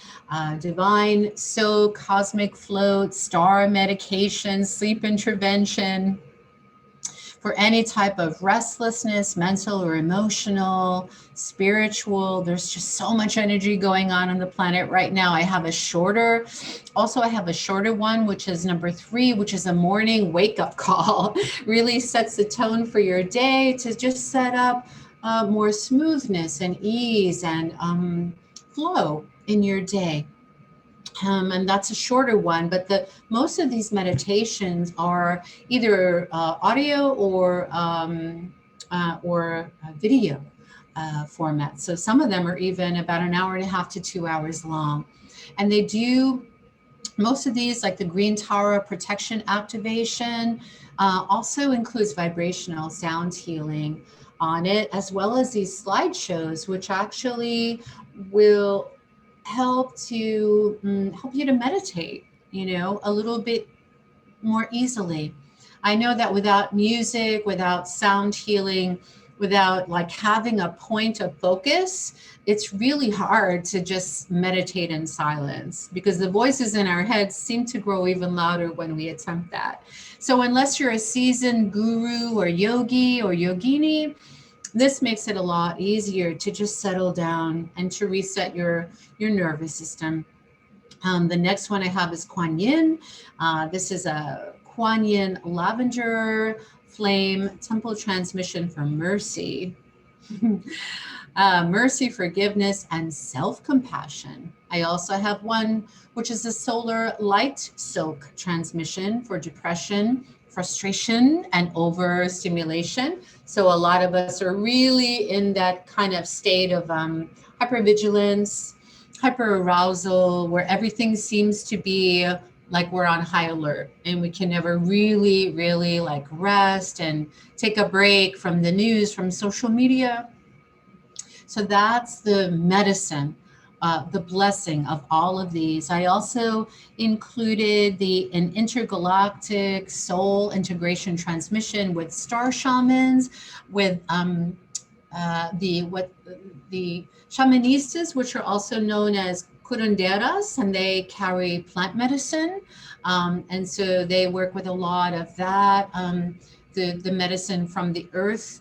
divine soul, cosmic float, star medication, sleep intervention, for any type of restlessness, mental or emotional, spiritual. There's just so much energy going on the planet right now. I have a shorter, also I have a shorter one, which is number 3, which is a morning wake up call. Really sets the tone for your day to just set up more smoothness and ease and flow in your day. And that's a shorter one, but the most of these meditations are either audio or video format. So some of them are even about an hour and a half to 2 hours long, and they do most of these, like the Green Tower protection activation, also includes vibrational sound healing on it, as well as these slideshows, which actually will help you to meditate, a little bit more easily. I know that without music, without sound healing, without like having a point of focus, it's really hard to just meditate in silence, because the voices in our heads seem to grow even louder when we attempt that. So unless you're a seasoned guru or yogi or yogini, this makes it a lot easier to just settle down and to reset your nervous system. The next one I have is Kuan Yin. This is a Kuan Yin lavender flame temple transmission for mercy. Mercy, forgiveness, and self-compassion. I also have one which is a solar light silk transmission for depression, frustration, and overstimulation. So a lot of us are really in that kind of state of hypervigilance, hyperarousal, where everything seems to be like we're on high alert and we can never really, really like rest and take a break from the news, from social media. So that's the medicine, the blessing of all of these. I also included an intergalactic soul integration transmission with star shamans, with the shamanistas, which are also known as curanderas, and they carry plant medicine. And so they work with a lot of that, the medicine from the earth.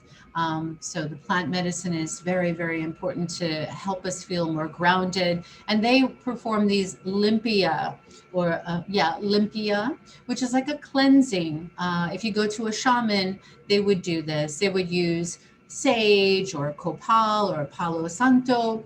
So the plant medicine is very, very important to help us feel more grounded. And they perform these limpia, limpia, which is like a cleansing. If you go to a shaman, they would do this. They would use sage or copal or palo santo,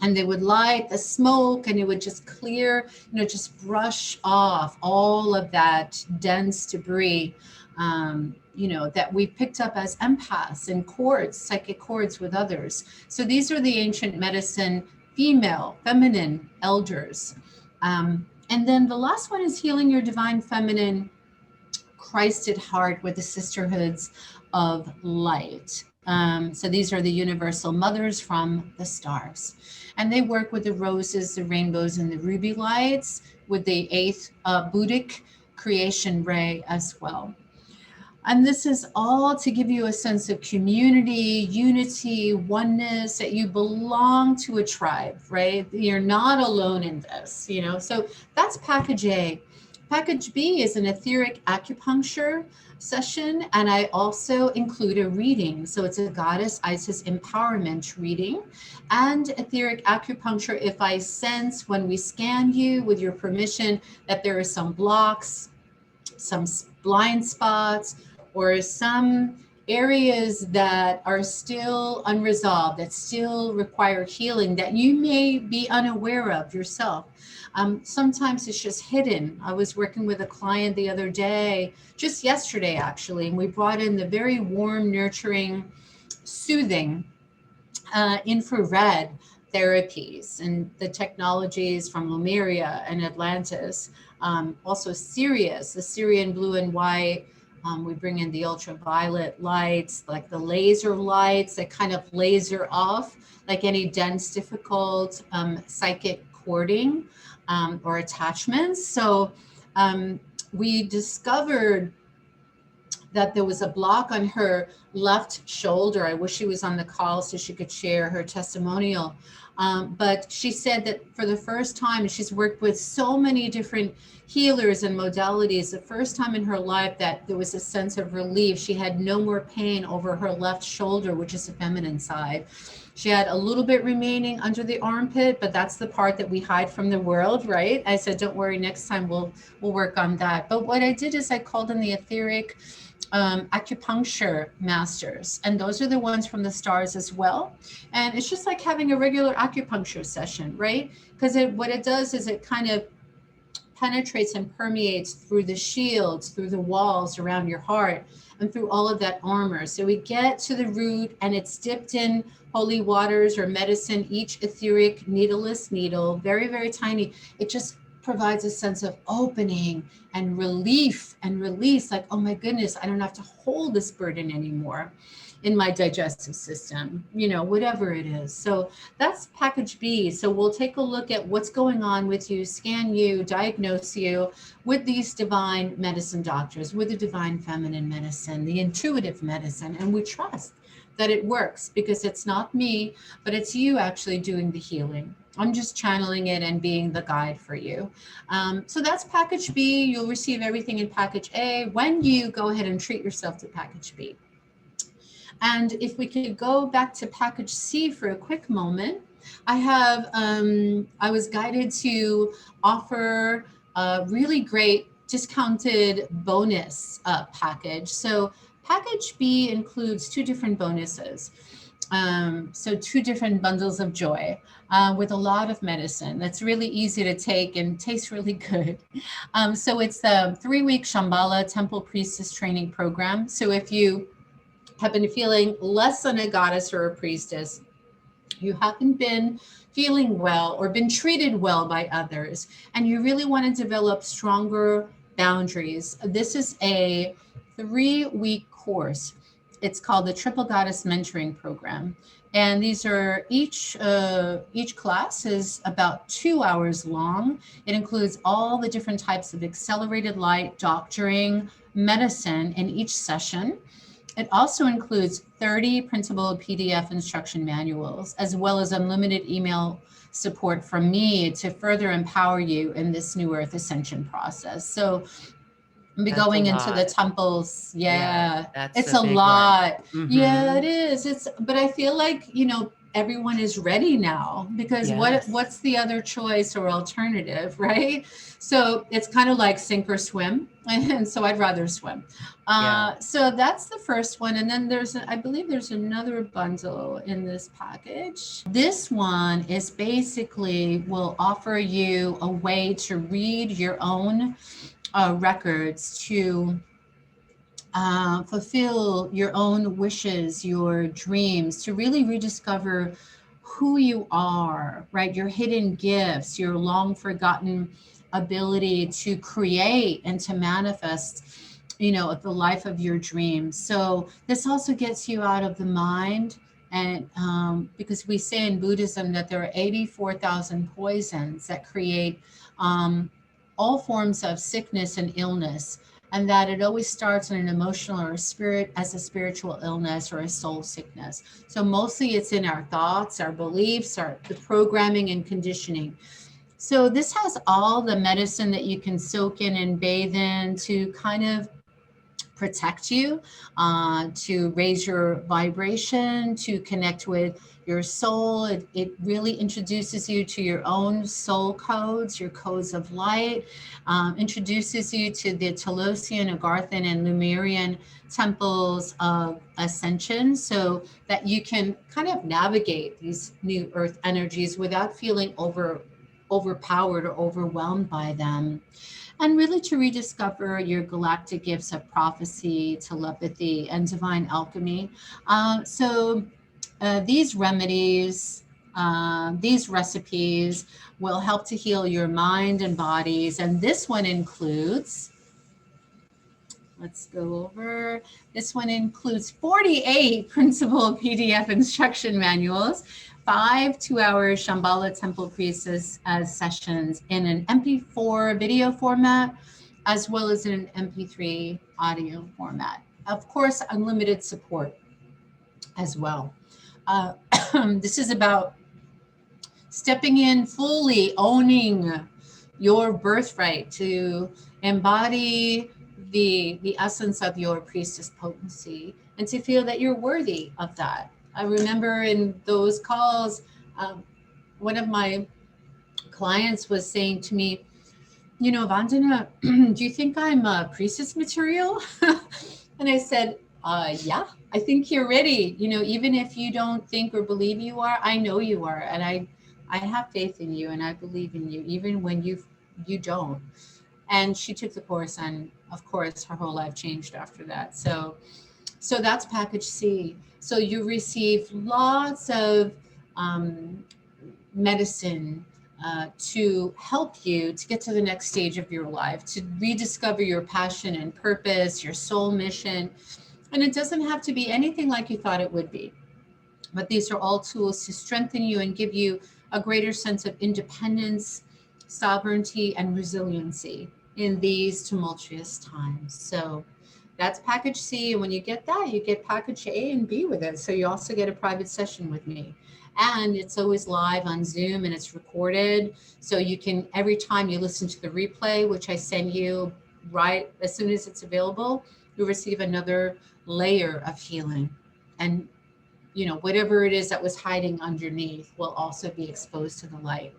and they would light the smoke, and it would just clear, just brush off all of that dense debris, that we picked up as empaths and cords, psychic cords with others. So these are the ancient medicine feminine elders. And then the last one is healing your divine feminine Christ at heart with the sisterhoods of light. So these are the universal mothers from the stars. And they work with the roses, the rainbows, and the ruby lights, with the 8th Buddhic creation ray as well. And this is all to give you a sense of community, unity, oneness, that you belong to a tribe, right? You're not alone in this, So that's package A. Package B is an etheric acupuncture session, and I also include a reading. So it's a Goddess Isis empowerment reading and etheric acupuncture if I sense, when we scan you with your permission, that there are some blocks, some blind spots, or some areas that are still unresolved, that still require healing, that you may be unaware of yourself. Sometimes it's just hidden. I was working with a client the other day, just yesterday actually, and we brought in the very warm, nurturing, soothing infrared therapies and the technologies from Lemuria and Atlantis. Also Sirius, the Syrian blue and white We bring in the ultraviolet lights, like the laser lights that kind of laser off like any dense, difficult psychic cording or attachments. So we discovered that there was a block on her left shoulder. I wish she was on the call so she could share her testimonial. But she said that for the first time, she's worked with so many different healers and modalities, the first time in her life that there was a sense of relief. She had no more pain over her left shoulder, which is the feminine side. She had a little bit remaining under the armpit, but that's the part that we hide from the world, right? I said, don't worry, next time we'll work on that. But what I did is I called in the etheric acupuncture masters, and those are the ones from the stars as well. And it's just like having a regular acupuncture session, right? Because what it does is it kind of penetrates and permeates through the shields, through the walls around your heart, and through all of that armor. So we get to the root, and it's dipped in holy waters or medicine, each etheric needleless needle, very, very tiny. It just provides a sense of opening and relief and release, like, oh my goodness, I don't have to hold this burden anymore in my digestive system, whatever it is. So that's package B. So we'll take a look at what's going on with you, scan you, diagnose you with these divine medicine doctors, with the divine feminine medicine, the intuitive medicine, and we trust that it works because it's not me, but it's you actually doing the healing. I'm just channeling it and being the guide for you. So that's package B. You'll receive everything in package A when you go ahead and treat yourself to package B. And if we could go back to package C for a quick moment, I was guided to offer a really great discounted bonus package. So package B includes 2 different bonuses. So 2 different bundles of joy with a lot of medicine that's really easy to take and tastes really good. So it's the 3-week Shambhala Temple Priestess Training Program. So if you have been feeling less than a goddess or a priestess, you haven't been feeling well or been treated well by others, and you really want to develop stronger boundaries, this is a 3-week course. It's called the Triple Goddess Mentoring Program. And these are each class is about 2 hours long. It includes all the different types of accelerated light, doctoring, medicine in each session. It also includes 30 printable PDF instruction manuals, as well as unlimited email support from me to further empower you in this new earth ascension process. So I'll be going into the temples. Yeah, it's a lot. Mm-hmm. Yeah, it is. But I feel like, everyone is ready now because what's the other choice or alternative, right? So it's kind of like sink or swim. And so I'd rather swim. So that's the first one. And then I believe there's another bundle in this package. This one is basically will offer you a way to read your own records to fulfill your own wishes, your dreams, to really rediscover who you are, right? Your hidden gifts, your long forgotten ability to create and to manifest, the life of your dreams. So this also gets you out of the mind. And because we say in Buddhism that there are 84,000 poisons that create all forms of sickness and illness, and that it always starts in an emotional or a spiritual illness or a soul sickness. So mostly it's in our thoughts, our beliefs, the programming and conditioning. So this has all the medicine that you can soak in and bathe in to kind of protect you, to raise your vibration, to connect with your soul. It really introduces you to your own soul codes, your codes of light, introduces you to the Telosian, Agarthan, and Lemurian temples of ascension so that you can kind of navigate these new earth energies without feeling overpowered or overwhelmed by them. And really to rediscover your galactic gifts of prophecy, telepathy, and divine alchemy. These remedies, these recipes will help to heal your mind and bodies. And this one includes, Let's go over. This one includes 48 principal PDF instruction manuals, 5 2-hour Shambhala Temple Priestess sessions in an MP4 video format, as well as in an MP3 audio format. Of course, unlimited support as well. Uh, this is about stepping in fully, owning your birthright to embody the essence of your priestess potency and to feel that you're worthy of that. I remember in those calls, one of my clients was saying to me, you know, Vandana, do you think I'm a priestess material? And I said, yeah, I think you're ready. You know, even if you don't think or believe you are, I know you are. And I have faith in you and I believe in you, even when you don't. And she took the course, and of course her whole life changed after that. So that's package C. So you receive lots of um, medicine to help you to get to the next stage of your life, to rediscover your passion and purpose, your soul mission. And it doesn't have to be anything like you thought it would be. But these are all tools to strengthen you and give you a greater sense of independence, sovereignty, and resiliency in these tumultuous times. So that's package C. And when you get that, you get package A and B with it. So you also get a private session with me. And it's always live on Zoom and it's recorded. So you can, every time you listen to the replay, which I send you right as soon as it's available, you'll receive another layer of healing. And you know, whatever it is that was hiding underneath will also be exposed to the light.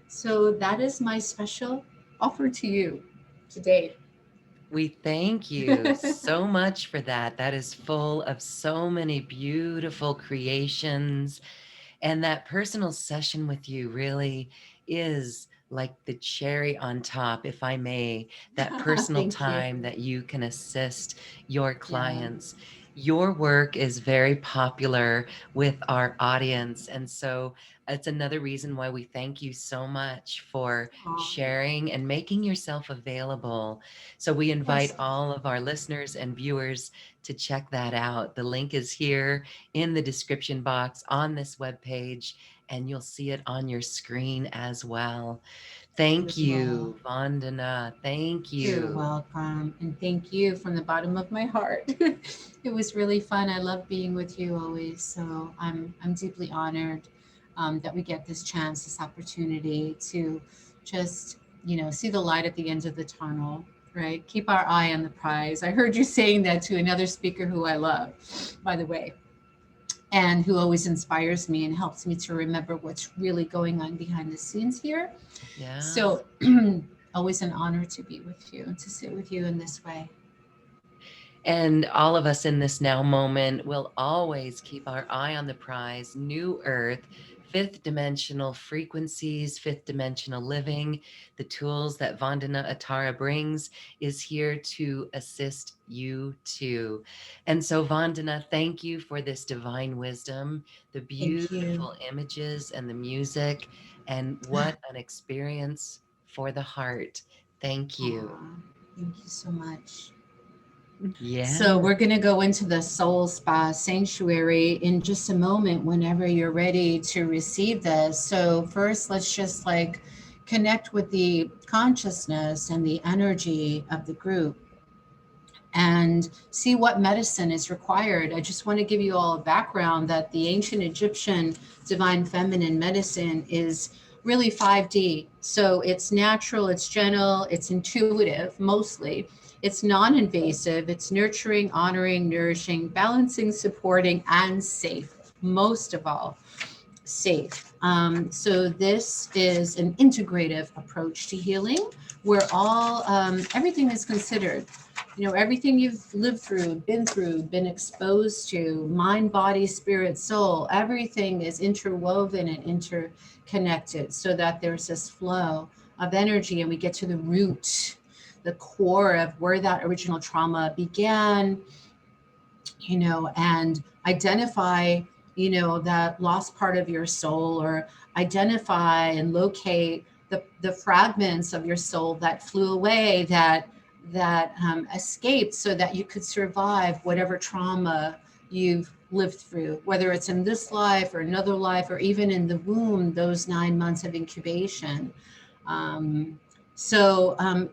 So that is my special offer to you today. We thank you so much for that. That is full of so many beautiful creations. And that personal session with you really is like the cherry on top, if I may, that personal Thank you. time that you can assist your Yeah. clients. Your work is very popular with our audience. And so it's another reason why we thank you so much for Oh, sharing and making yourself available. So we invite yes. all of our listeners and viewers to check that out. The link is here in the description box on this webpage, and you'll see it on your screen as well. Thank Beautiful. you, Vandana. Thank You're you. welcome. And thank you from the bottom of my heart. It was really fun. I love being with you always. So I'm deeply honored that we get this chance, this opportunity to just, you know, see the light at the end of the tunnel, right? Keep our eye on the prize. I heard you saying that to another speaker who I love, by the way, and who always inspires me and helps me to remember what's really going on behind the scenes here. Yeah. So always an honor to be with you and to sit with you in this way. And all of us in this now moment will always keep our eye on the prize, new earth, fifth dimensional frequencies, fifth dimensional living. The tools that Vandana Atara brings is here to assist you too. And so, Vandana, thank you for this divine wisdom, the Thank you. beautiful images and the music, and what an experience for the heart. Thank you. Aw, thank you so much. Yeah. So we're going to go into the soul spa sanctuary in just a moment whenever you're ready to receive this. So first, let's just like connect with the consciousness and the energy of the group and see what medicine is required. I just want to give you all a background that the ancient Egyptian divine feminine medicine is really 5D. So it's natural, it's gentle, it's intuitive mostly. It's non-invasive, it's nurturing, honoring, nourishing, balancing, supporting, and safe. Most of all, safe. So this is an integrative approach to healing where all everything is considered. You know, everything you've lived through, been exposed to, mind, body, spirit, soul, everything is interwoven and interconnected so that there's this flow of energy and we get to the root, the core of where that original trauma began, you know, and identify, you know, that lost part of your soul, or identify and locate the fragments of your soul that flew away, that escaped so that you could survive whatever trauma you've lived through, whether it's in this life or another life, or even in the womb, those 9 months of incubation. Um,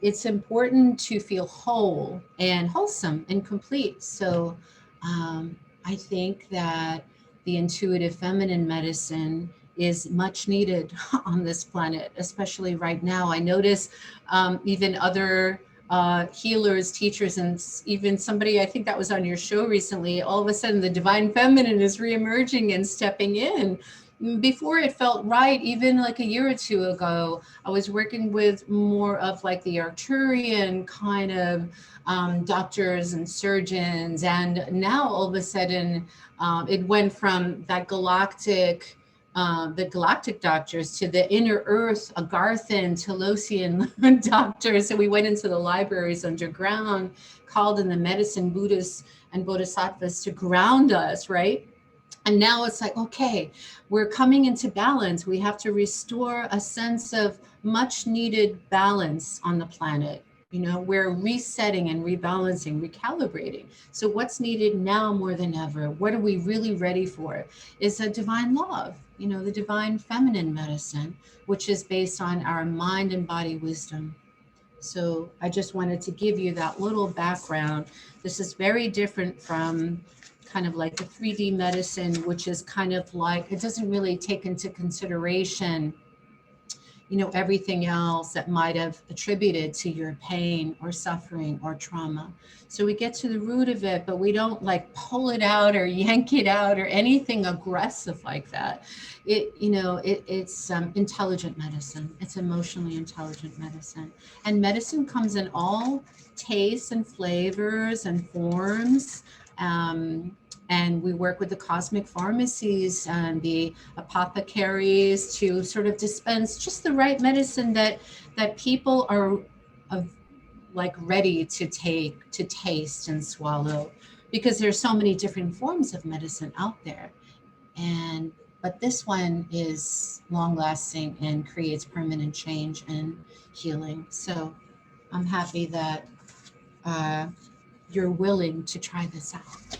it's important to feel whole and wholesome and complete. So I think that the intuitive feminine medicine is much needed on this planet, especially right now. I notice even other healers, teachers, and even somebody, I think that was on your show recently, all of a sudden the divine feminine is reemerging and stepping in. Before it felt right, even like a year or two ago, I was working with more of like the Arcturian kind of doctors and surgeons. And now all of a sudden, it went from that the galactic doctors to the inner earth, Agarthan, Telosian doctors. So we went into the libraries underground, called in the medicine Buddhists and Bodhisattvas to ground us, right? And now it's like, okay, we're coming into balance. We have to restore a sense of much needed balance on the planet. You know, we're resetting and rebalancing, recalibrating. So what's needed now more than ever? What are we really ready for? Is a divine love, you know, the divine feminine medicine, which is based on our mind and body wisdom. So I just wanted to give you that little background. This is very different from kind of like the 3D medicine, which is kind of like, it doesn't really take into consideration, you know, everything else that might have attributed to your pain or suffering or trauma. So we get to the root of it, but we don't like pull it out or yank it out or anything aggressive like that. It's intelligent medicine. It's emotionally intelligent medicine. And medicine comes in all tastes and flavors and forms. And we work with the cosmic pharmacies and the apothecaries to sort of dispense just the right medicine that people are like ready to take, to taste and swallow, because there's so many different forms of medicine out there. And but this one is long lasting and creates permanent change and healing. So I'm happy that you're willing to try this out.